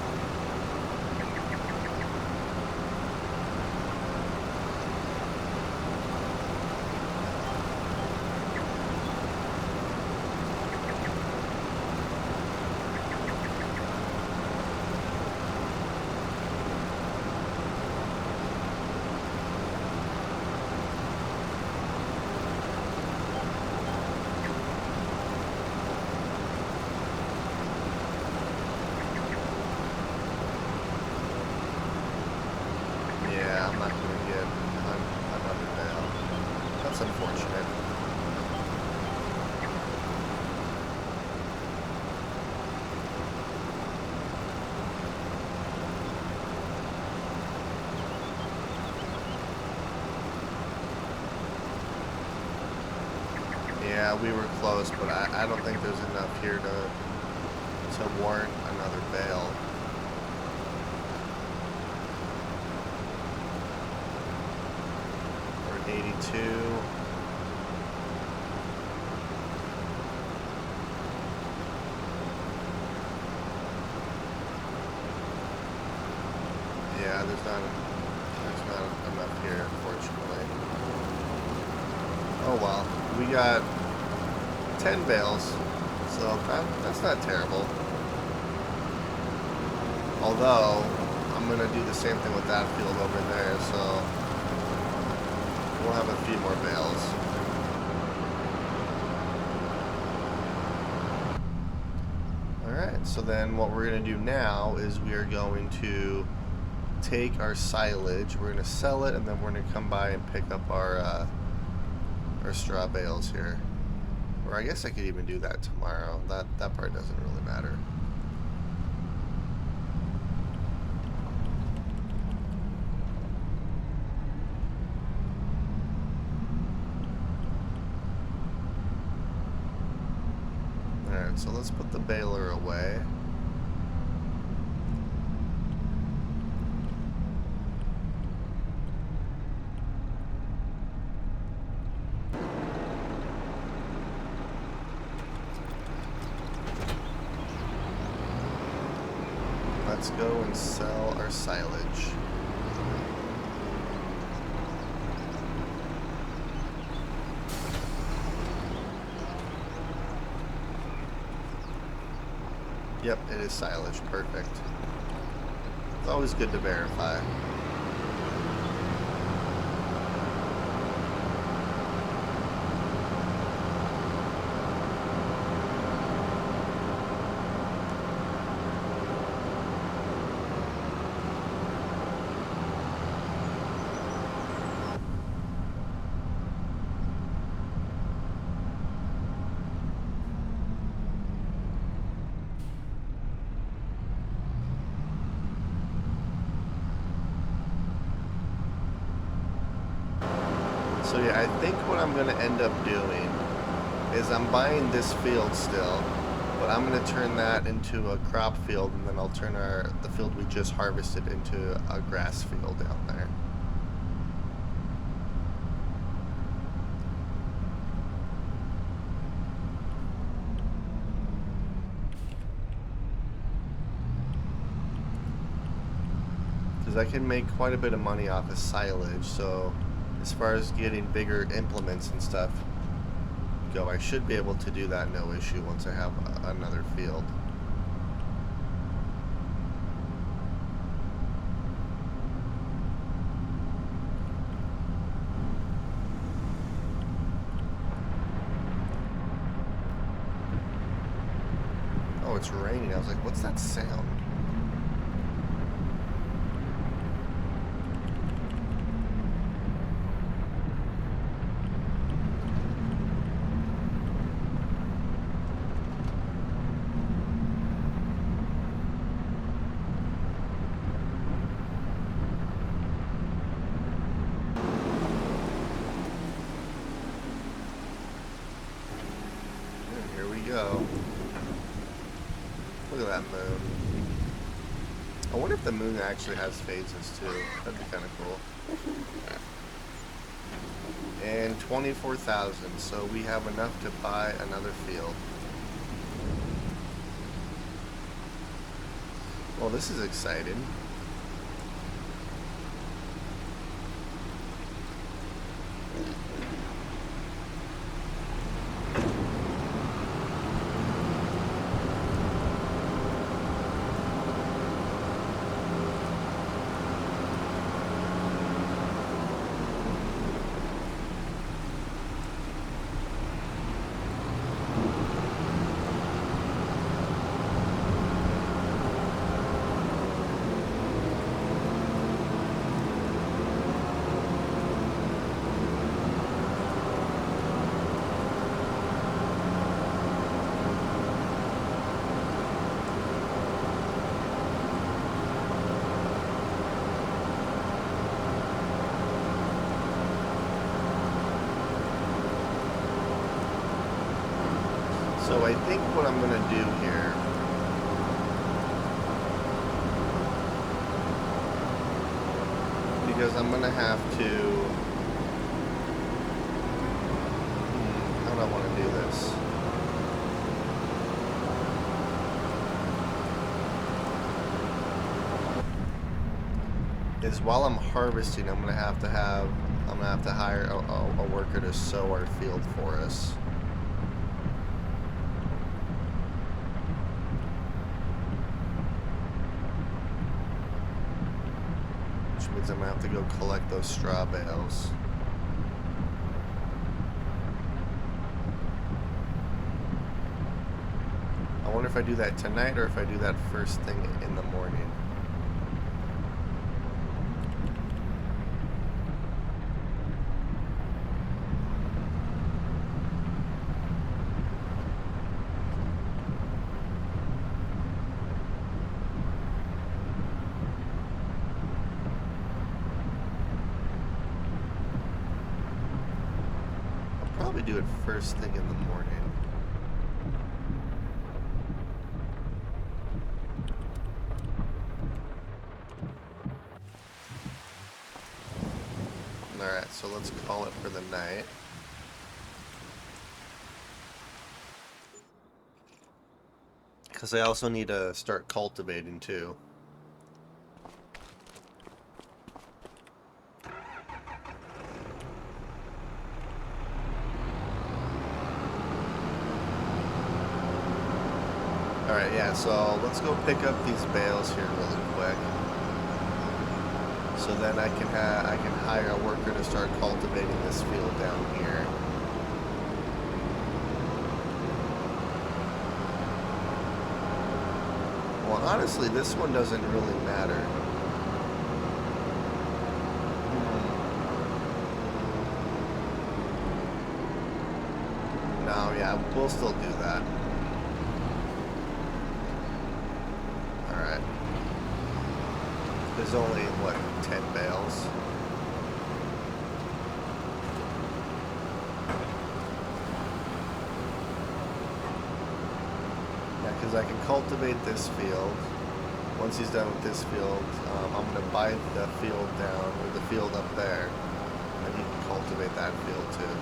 I'm not going to get another bale. That's unfortunate. Yeah, we were close, but I don't think there's enough here to warrant another bale. We're at 82. Yeah, there's not enough here, unfortunately. Oh well, we got 10 bales, so that's not terrible. Although, I'm going to do the same thing with that field over there, so we'll have a few more bales. Alright, so then what we're going to do now is we are going to take our silage, we're going to sell it, and then we're going to come by and pick up our straw bales here. Or I guess I could even do that tomorrow. That part doesn't really matter. Alright, so let's put the baler away. Let's go and sell our silage. Yep, it is silage. Perfect. It's always good to verify. So yeah, I think what I'm going to end up doing is I'm buying this field still, but I'm going to turn that into a crop field, and then I'll turn the field we just harvested into a grass field down there. Because I can make quite a bit of money off of silage, so as far as getting bigger implements and stuff go, I should be able to do that no issue once I have another field. Oh, it's raining. I was like, what's that sound? Go. Look at that moon. I wonder if the moon actually has phases too. That'd be kind of cool. And 24,000, so we have enough to buy another field. Well, this is exciting. So I think what I'm going to do here because I'm going to have to how do I want to do this? Is while I'm harvesting, I'm going to have to hire a worker to sow our field for us. Means I'm gonna have to go collect those straw bales. I wonder if I do that tonight or if I do that first thing in the morning. do it first thing in the morning. Alright, so let's call it for the night. Because I also need to start cultivating too. Alright, yeah, so let's go pick up these bales here really quick. So then I can hire a worker to start cultivating this field down here. Well, honestly, this one doesn't really matter. No, yeah, we'll still do that. Alright. There's only, what, 10 bales? Yeah, because I can cultivate this field. Once he's done with this field, I'm going to buy the field down, or the field up there, and he can cultivate that field too.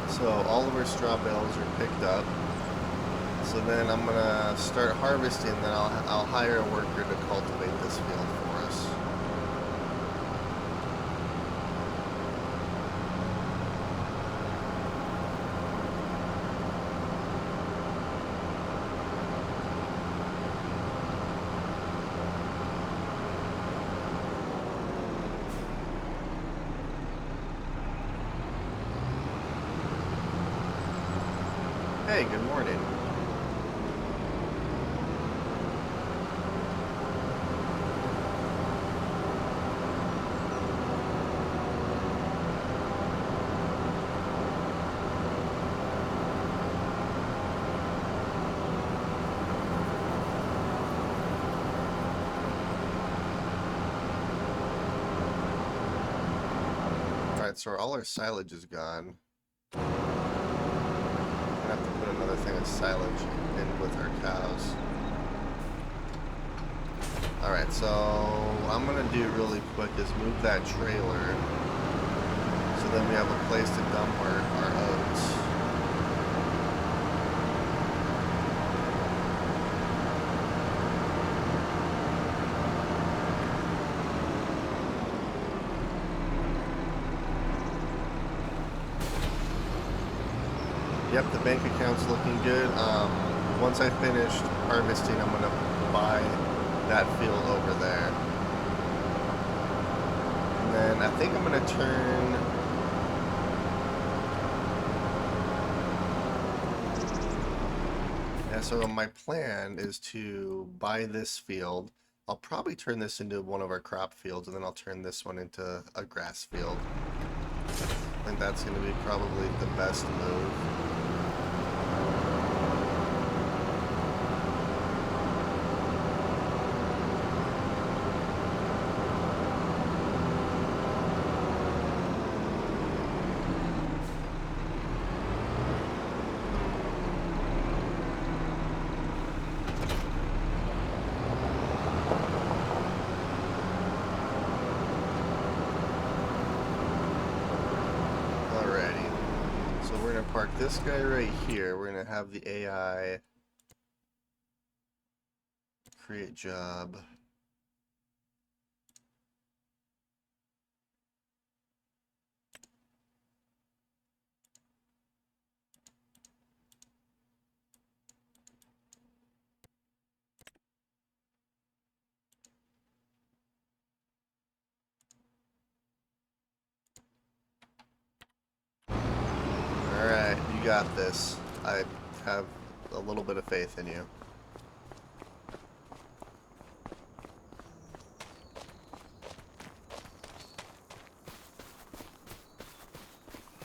So all of our straw bales are picked up. So then I'm gonna start harvesting. Then I'll hire a worker to cultivate this field for us. Hey, good morning. Alright, so all our silage is gone. Have to put another thing of silage in with our cows. Alright, so I'm gonna do really quick is move that trailer so then we have a place to dump our oats. Yep, the bank account's looking good. Once I finished harvesting, I'm gonna buy that field over there. And then I think I'm gonna turn... Yeah, so my plan is to buy this field, I'll probably turn this into one of our crop fields, and then I'll turn this one into a grass field. I think that's going to be probably the best move. We're going to park this guy right here. We're going to have the AI create job. Alright, you got this. I have a little bit of faith in you.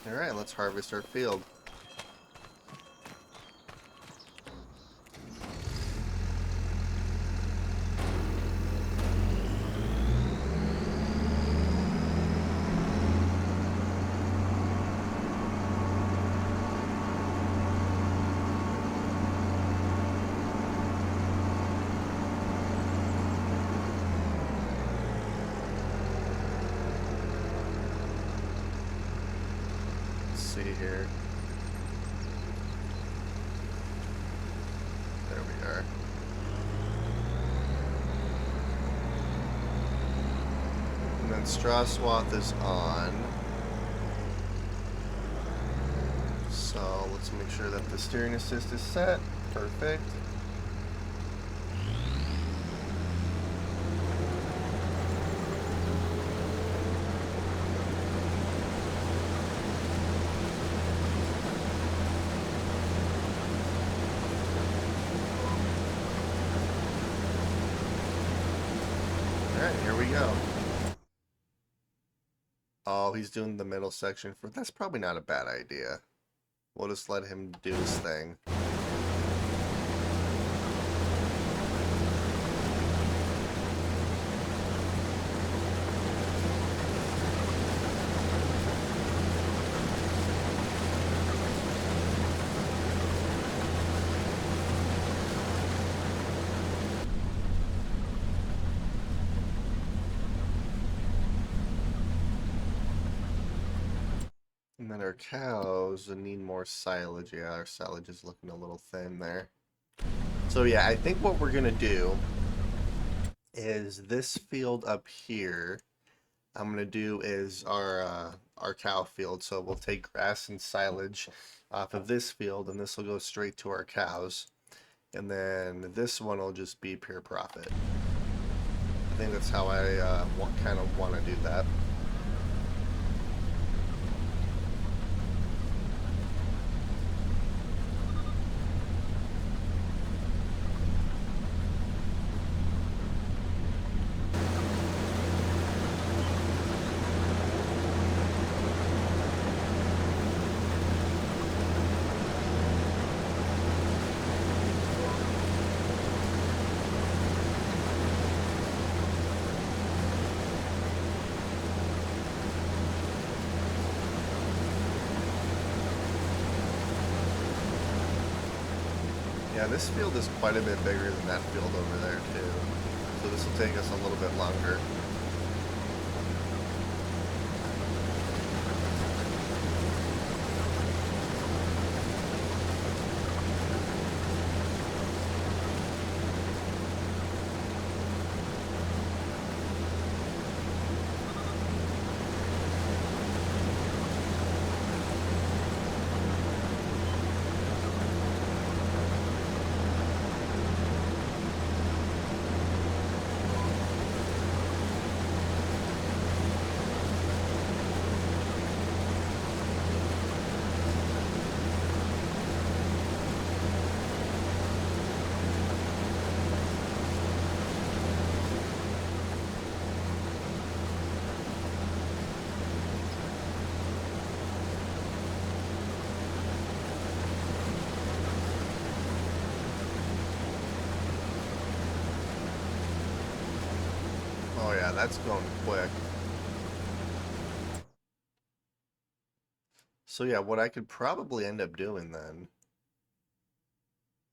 Alright, let's harvest our field. See here. There we are. And then straw swath is on. So let's make sure that the steering assist is set. Perfect. Alright, here we go. Oh, he's doing the middle section for... That's probably not a bad idea. We'll just let him do his thing. And then our cows need more silage. Yeah, our silage is looking a little thin there. So yeah, I think what we're gonna do is this field up here, I'm gonna do is our cow field. So we'll take grass and silage off of this field, and this will go straight to our cows. And then this one will just be pure profit. I think that's how I kind of want to do that. Yeah, this field is quite a bit bigger than that field over there too. So this will take us a little bit longer. yeah, that's going quick. So yeah, what I could probably end up doing then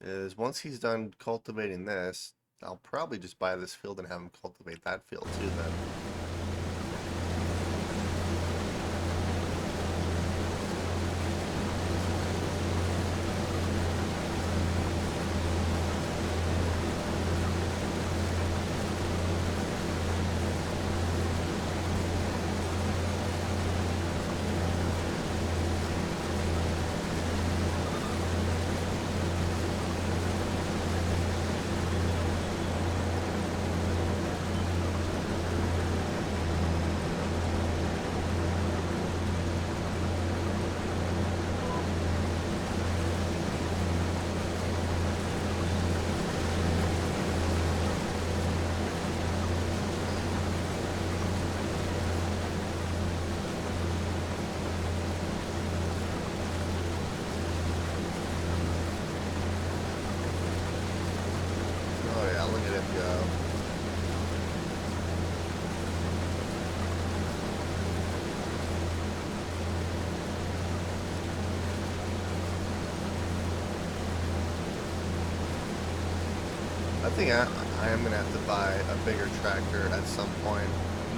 is once he's done cultivating this, I'll probably just buy this field and have him cultivate that field too then. Oh yeah, look at him go. I think I am gonna have to buy a bigger tractor at some point.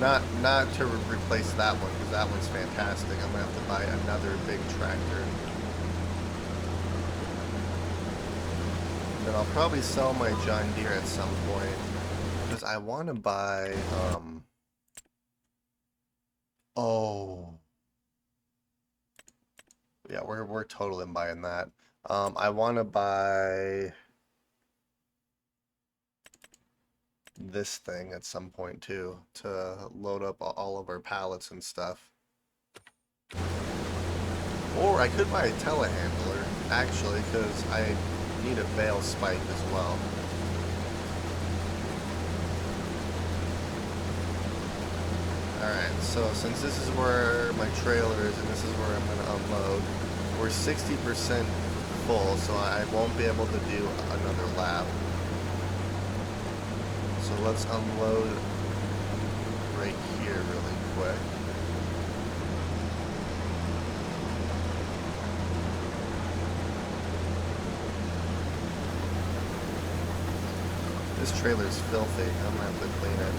Not to replace that one because that one's fantastic. I'm gonna have to buy another big tractor. Then I'll probably sell my John Deere at some point because I want to buy. Oh, yeah, we're totally buying that. I want to buy this thing at some point too to load up all of our pallets and stuff. Or I could buy a telehandler actually because I need a bale spike as well. Alright, so since this is where my trailer is and this is where I'm going to unload, we're 60% full, so I won't be able to do another lap. So let's unload right here really quick. This trailer's filthy. I'm gonna have to clean it.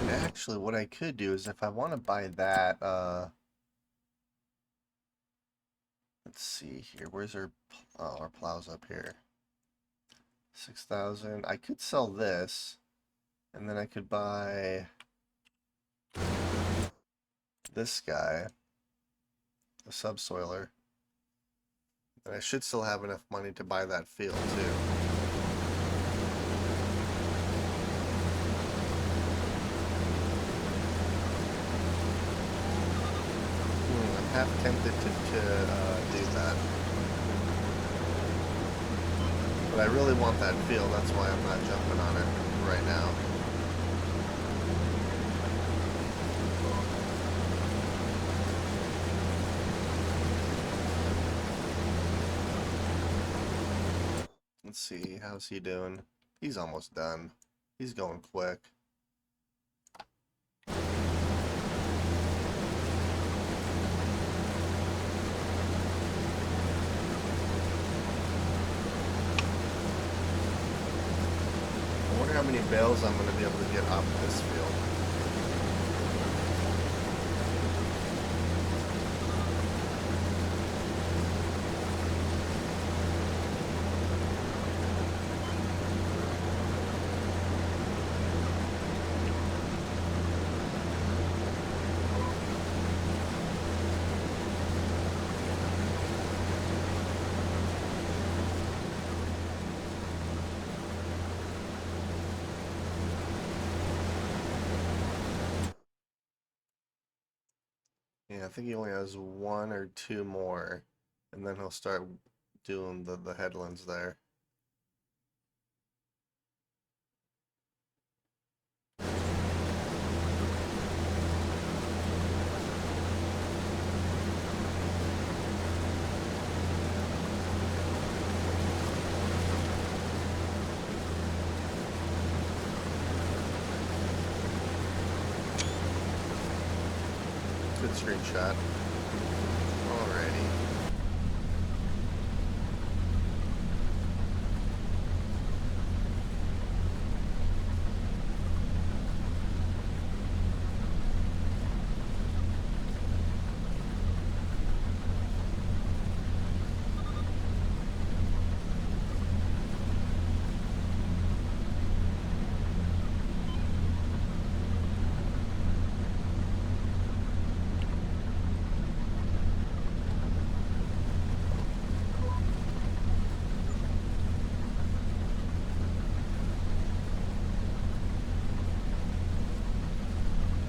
Actually, what I could do is if I want to buy that, let's see here. Where's our plows up here? 6,000. I could sell this, and then I could buy this guy, the subsoiler. And I should still have enough money to buy that field too. I'm half tempted to do that. But I really want that field, that's why I'm not jumping on it right now. Let's see, how's he doing? He's almost done. He's going quick. I wonder how many bales I'm going to be able to get off this field. Yeah, I think he only has one or two more, and then he'll start doing the headlands there. Good screenshot. Alrighty.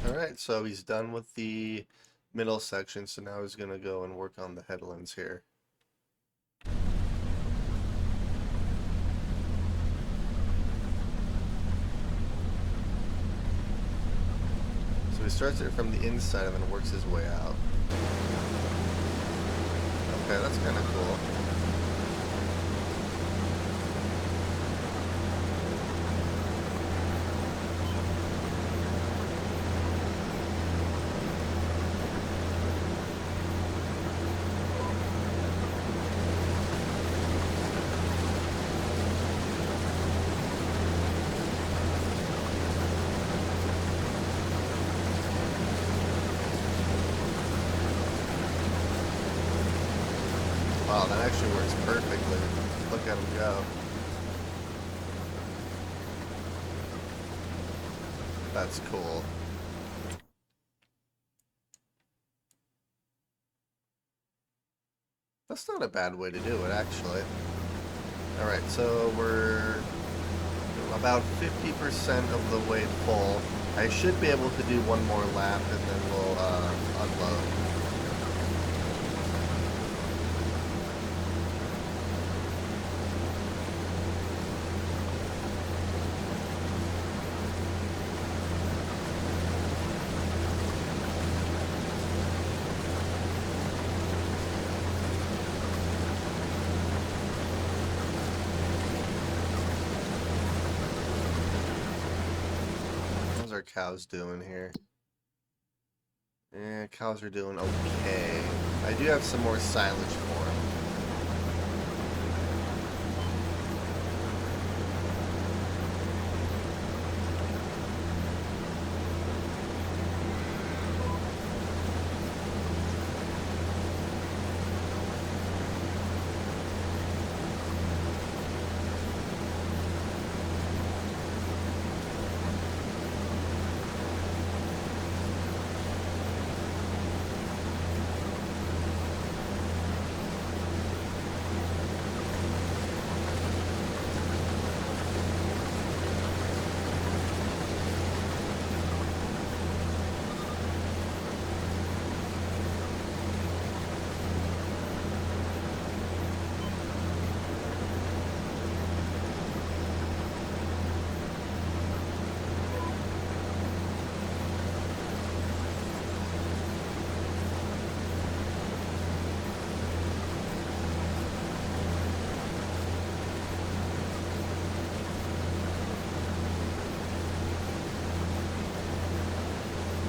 Alright, so he's done with the middle section, so now he's gonna go and work on the headlands here. So he starts it from the inside and then works his way out. Okay, that's kind of cool. Wow, that actually works perfectly. Look at him go. That's cool. That's not a bad way to do it, actually. Alright, so we're about 50% of the way full. I should be able to do one more lap and then we'll unload. How's our cows doing here? Yeah, cows are doing okay. I do have some more silage for them.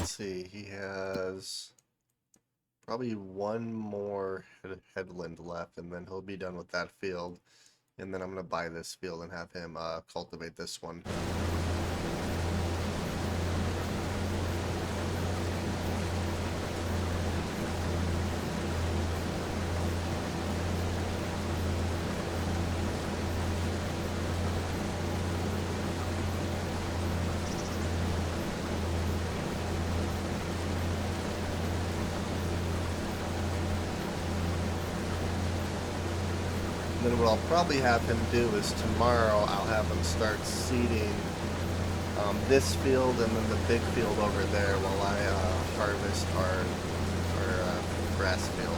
See, he has probably one more headland left, and then he'll be done with that field. And then I'm going to buy this field and have him cultivate this one. Then what I'll probably have him do is tomorrow I'll have him start seeding this field and then the big field over there while I harvest our grass field.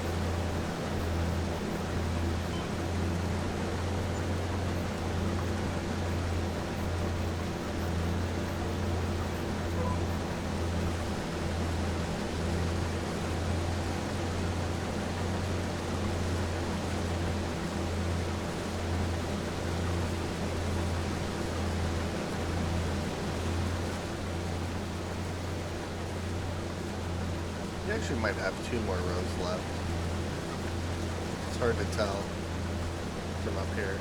You actually might have 2 more rows left. It's hard to tell from up here.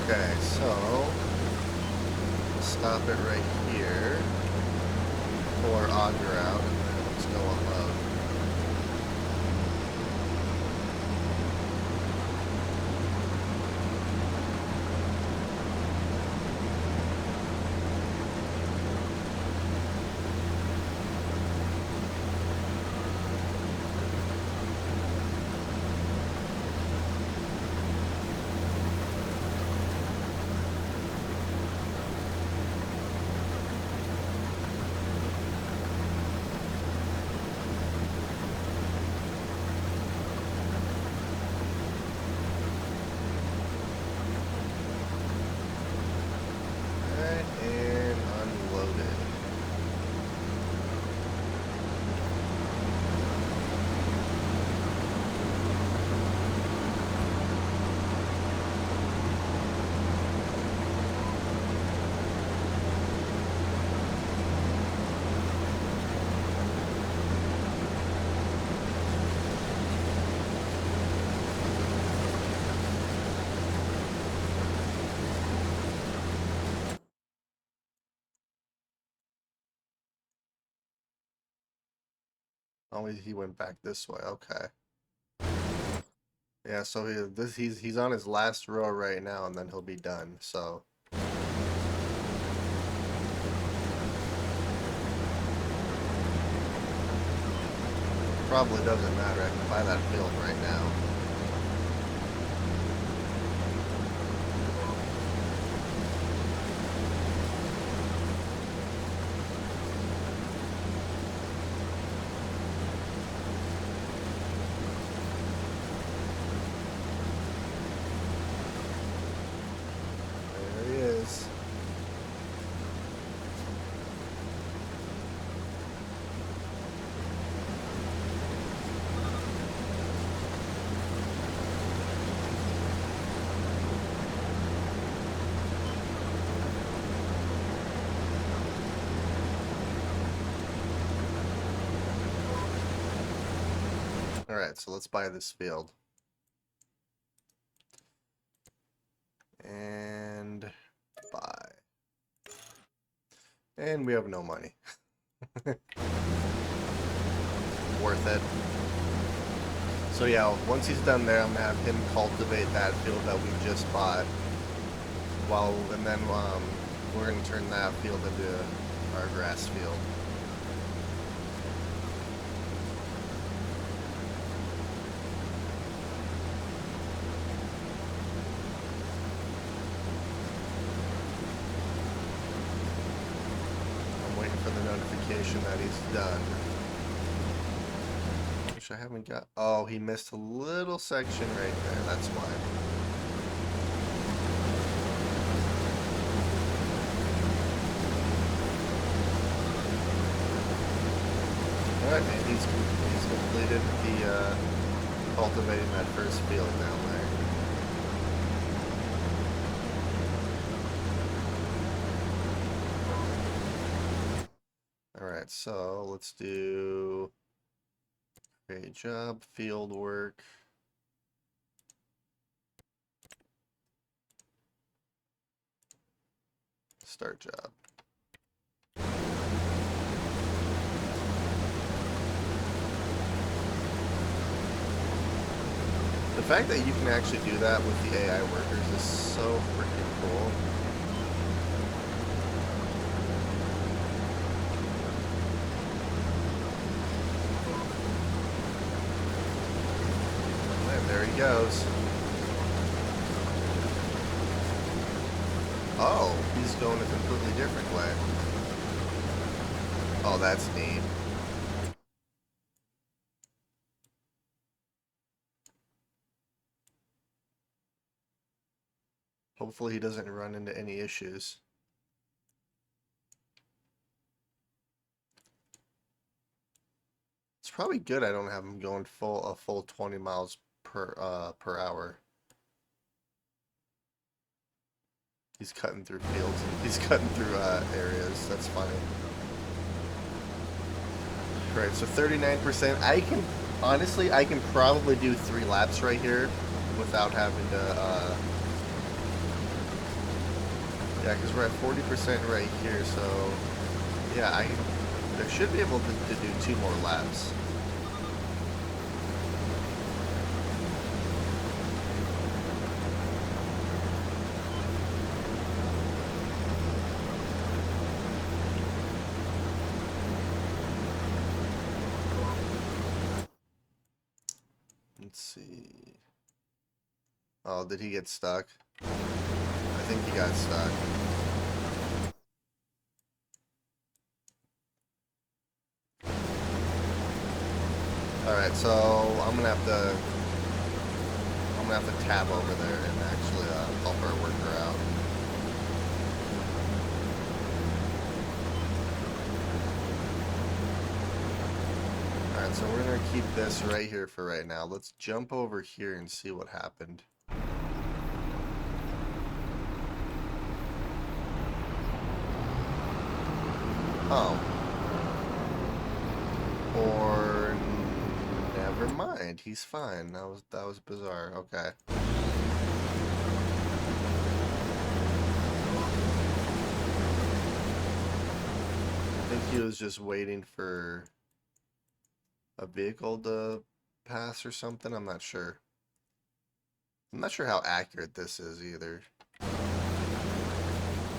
Okay, so stop it right here for auger out, and then let's go unload. And unloaded. Oh, he went back this way. Okay. Yeah, so he's on his last row right now, and then he'll be done. So probably doesn't matter. I can buy that field right now. There he is. Alright, so let's buy this field. And buy. And we have no money. Worth it. So yeah, once he's done there, I'm gonna have him cultivate that field that we just bought. And then we're gonna turn that field into our grass field. For the notification that he's done. Which I haven't got. Oh, he missed a little section right there. That's why. Alright, and he's completed the cultivating that first field down there. Alright, so let's do create job, field work. Start job. The fact that you can actually do that with the AI workers is so freaking cool. And there he goes. Oh, he's going a completely different way. Oh, that's neat. Hopefully he doesn't run into any issues. It's probably good I don't have him going a full 20 miles per hour. He's cutting through fields. He's cutting through areas. That's funny. Right, so 39%. Honestly, I can probably do 3 laps right here without having to, yeah, because we're at 40% right here, so, yeah, I should be able to do 2 more laps. Let's see. Oh, did he get stuck? I think he got stuck. Alright, so I'm gonna have to tab over there and actually help our worker out. Alright, so we're gonna keep this right here for right now. Let's jump over here and see what happened. Oh. Or never mind. He's fine. That was bizarre. Okay. I think he was just waiting for a vehicle to pass or something. I'm not sure. I'm not sure how accurate this is either.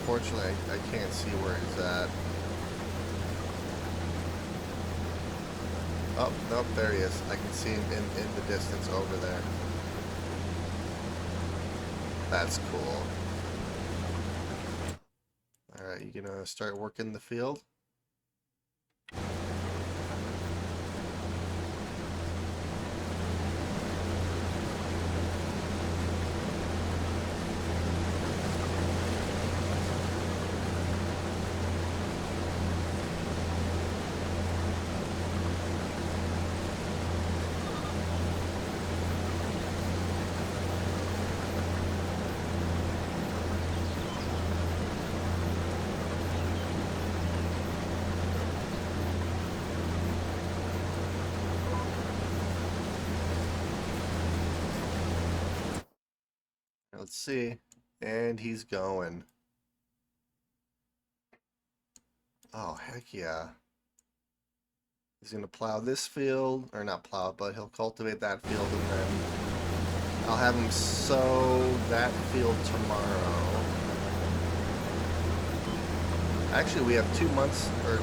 Fortunately, I can't see where he's at. Oh, nope, there he is. I can see him in the distance over there. That's cool. Alright, you gonna start working the field? Let's see. And he's going. Oh, heck yeah. He's going to plow this field, or not plow it, but he'll cultivate that field, and then I'll have him sow that field tomorrow. Actually, we have 2 months, or,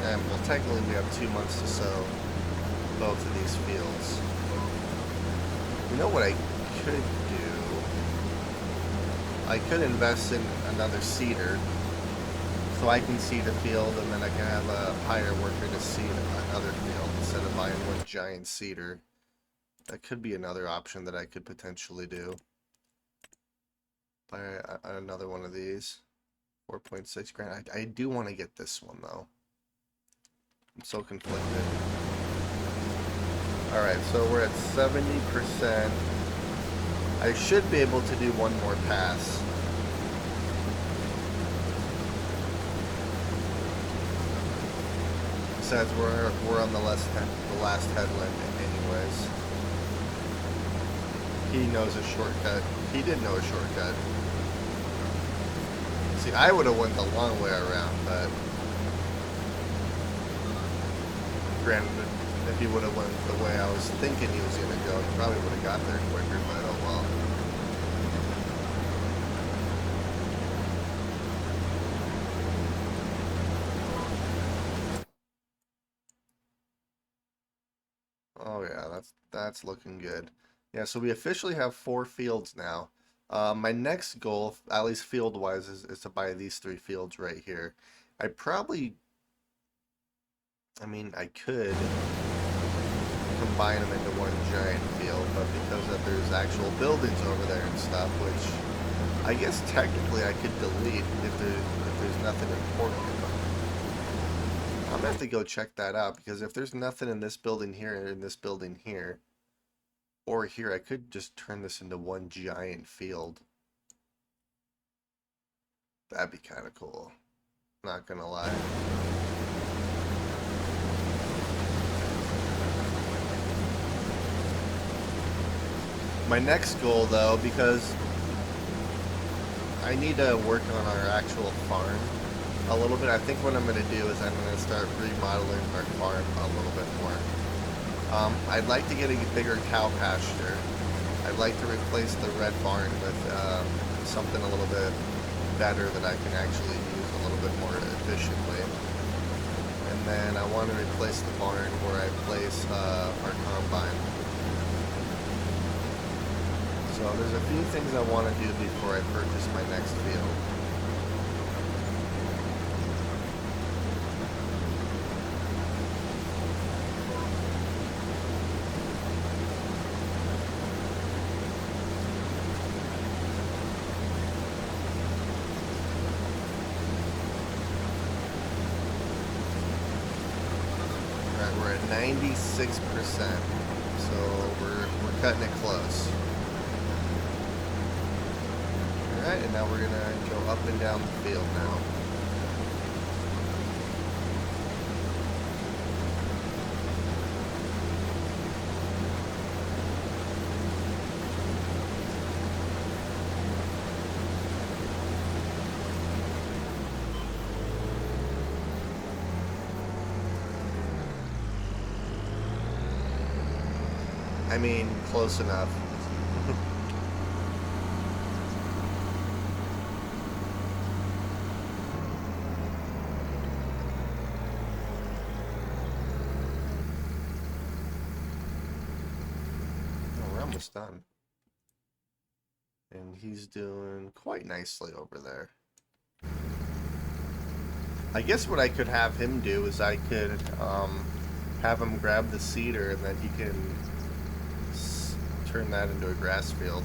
well, technically we have 2 months to sow both of these fields. You know what I could do? I could invest in another seeder, so I can seed a field, and then I can have a hire worker to seed another field instead of buying one giant seeder. That could be another option that I could potentially do. Buy another one of these. 4.6 grand. I do want to get this one though. I'm so conflicted. Alright, so we're at 70%. I should be able to do one more pass. Besides, we're on the last headland anyways. He knows a shortcut. He did know a shortcut. See, I would have went the long way around, but granted, if he would have went the way I was thinking he was going to go, he probably would have got there quicker, but oh well. Oh yeah, that's looking good. Yeah, so we officially have 4 fields now. My next goal, at least field-wise, is to buy these 3 fields right here. I probably, I mean, I could combine them into one giant field, but because that there's actual buildings over there and stuff, which I guess technically I could delete if there's nothing important in them. I'm gonna have to go check that out because if there's nothing in this building here and in this building here, or here, I could just turn this into one giant field. That'd be kind of cool. Not gonna lie. My next goal, though, because I need to work on our actual farm a little bit. I think what I'm going to do is I'm going to start remodeling our farm a little bit more. I'd like to get a bigger cow pasture. I'd like to replace the red barn with something a little bit better that I can actually use a little bit more efficiently. And then I want to replace the barn where I place our combine. So there's a few things I want to do before I purchase my next field. Alright, we're at 96%, so we're cutting it close. Alright, and now we're going to go up and down the field now. I mean, close enough. Almost done. And he's doing quite nicely over there. I guess what I could have him do is I could have him grab the cedar and then he can turn that into a grass field.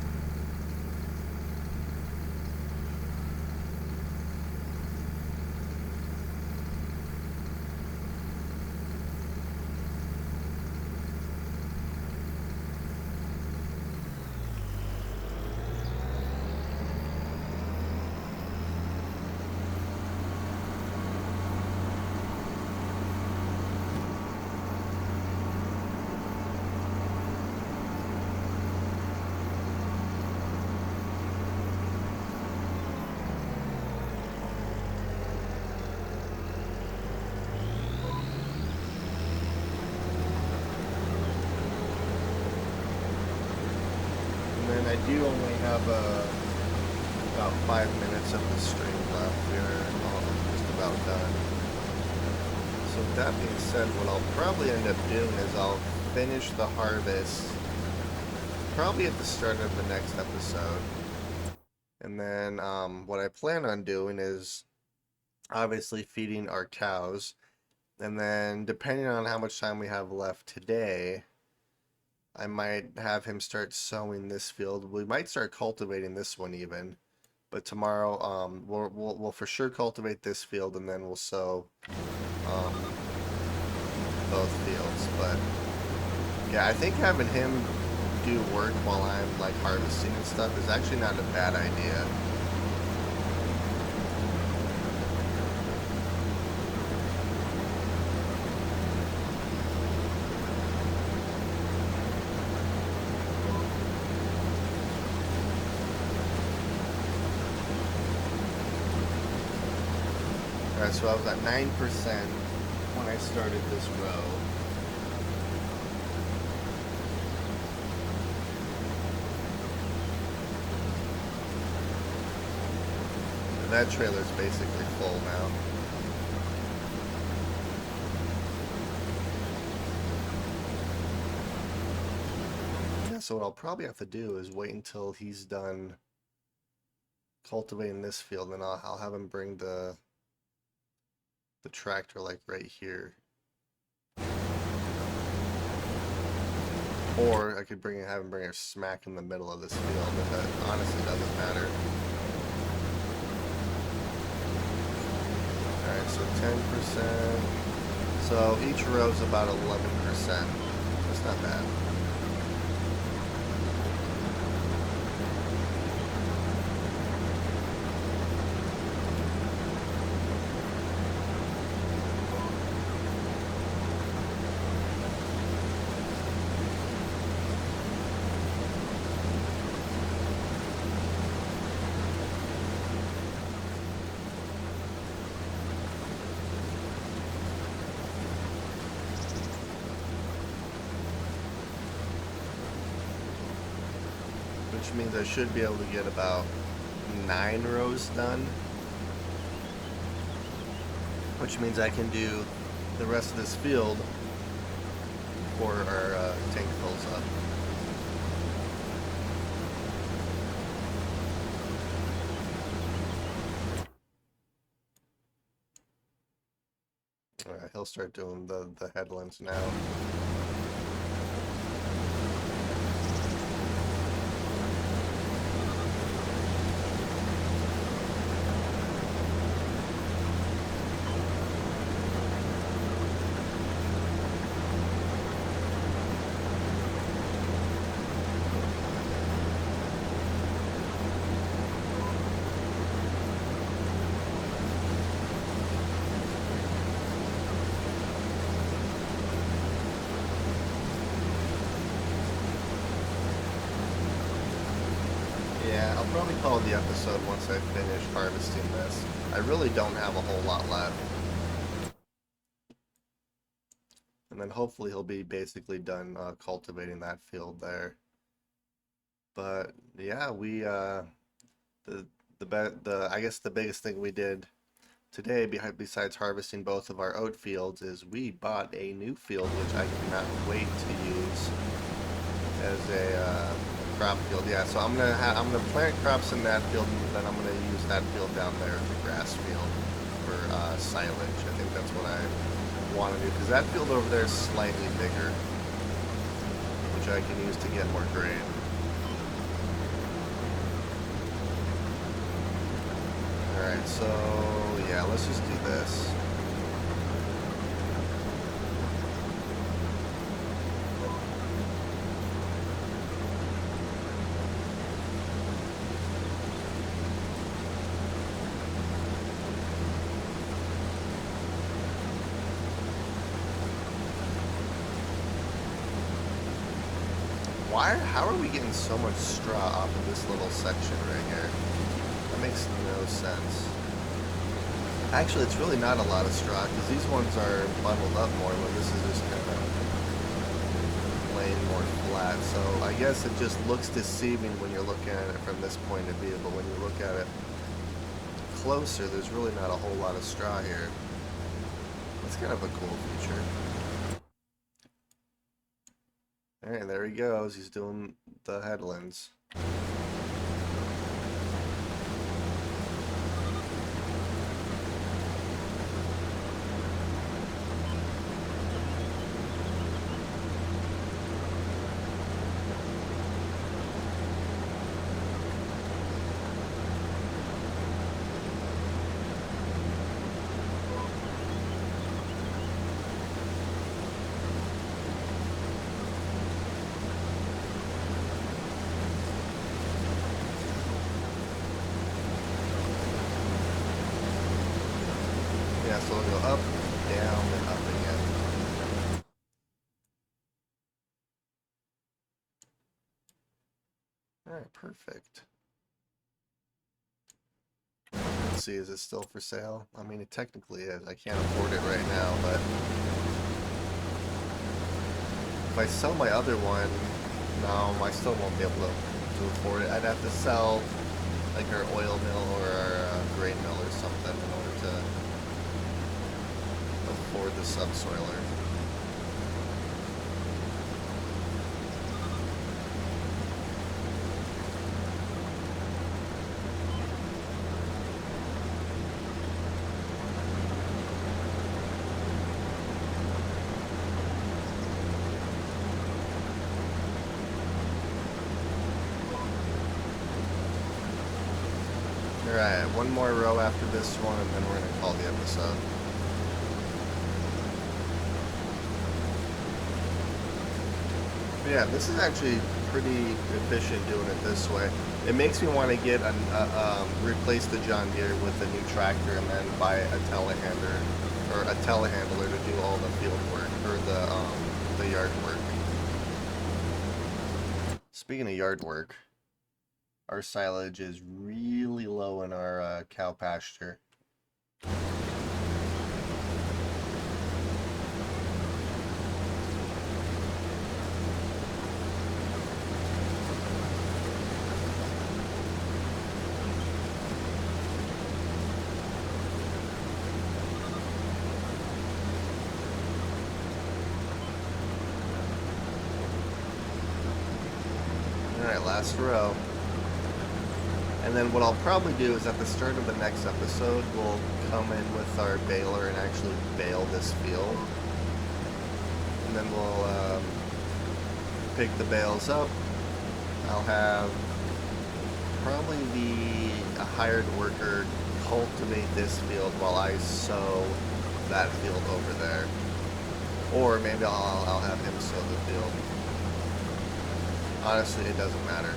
I do only have about 5 minutes of the stream left. We're just about done. So with that being said, what I'll probably end up doing is I'll finish the harvest probably at the start of the next episode. And then what I plan on doing is obviously feeding our cows. And then depending on how much time we have left today, I might have him start sowing this field. We might start cultivating this one even, but tomorrow we'll for sure cultivate this field and then we'll sow both fields. But Yeah, I think having him do work while I'm like harvesting and stuff is actually not a bad idea. Alright, so I was at 9% when I started this row. That trailer's basically full now. Yeah, so what I'll probably have to do is wait until he's done cultivating this field, and I'll have him bring the tractor like right here. Or I could have him bring her smack in the middle of this field, but that honestly doesn't matter. Alright, so 10%. So each row's about 11%. That's not bad. Which means I should be able to get about 9 rows done. Which means I can do the rest of this field before our tank fills up. Alright, he'll start doing the headlands now. Yeah, I'll probably call the episode once I finish harvesting this. I really don't have a whole lot left. And then hopefully he'll be basically done cultivating that field there. But yeah, we I guess the biggest thing we did today, besides harvesting both of our oat fields, is we bought a new field which I cannot wait to use as a crop field. Yeah, so I'm gonna plant crops in that field, and then I'm gonna use that field down there as a grass field for silage. I think that's what I want to do, because that field over there is slightly bigger, which I can use to get more grain. Alright, so yeah, let's just do this. How are we getting so much straw off of this little section right here? That makes no sense. Actually, it's really not a lot of straw, because these ones are bundled up more, but this is just kind of laying more flat. So I guess it just looks deceiving when you're looking at it from this point of view, but when you look at it closer, there's really not a whole lot of straw here. That's kind of a cool feature. Alright, there he goes. He's doing the headlands. Yeah, so it'll go up, down, and up again. Alright, perfect. Let's see, is it still for sale? I mean, it technically is. I can't afford it right now, but if I sell my other one, no, I still won't be able to afford it. I'd have to sell like our oil mill or our grain mill or something in order to afford the subsoiler. Alright, one more row after this one, and then we're going to call the episode. But yeah, this is actually pretty efficient doing it this way. It makes me want to get replace the John Deere with a new tractor and then buy a telehandler to do all the field work or the yard work. Speaking of yard work, our silage is really low in our cow pasture. Alright, last row. And then what I'll probably do is at the start of the next episode, we'll come in with our baler and actually bale this field. And then we'll pick the bales up. I'll have probably a hired worker cultivate this field while I sow that field over there. Or maybe I'll have him sow the field. Honestly, it doesn't matter.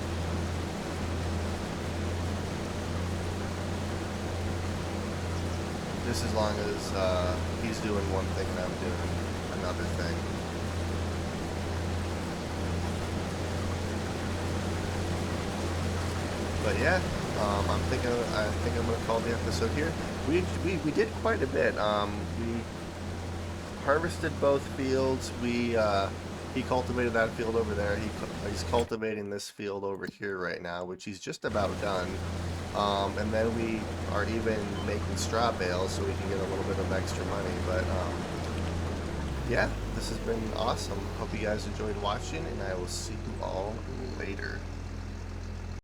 Just as long as he's doing one thing and I'm doing another thing. But yeah, I think I'm gonna call the episode here. We did quite a bit. We harvested both fields. He cultivated that field over there. He's cultivating this field over here right now, which he's just about done. And then we are even making straw bales so we can get a little bit of extra money. But yeah, this has been awesome. Hope you guys enjoyed watching, and I will see you all later.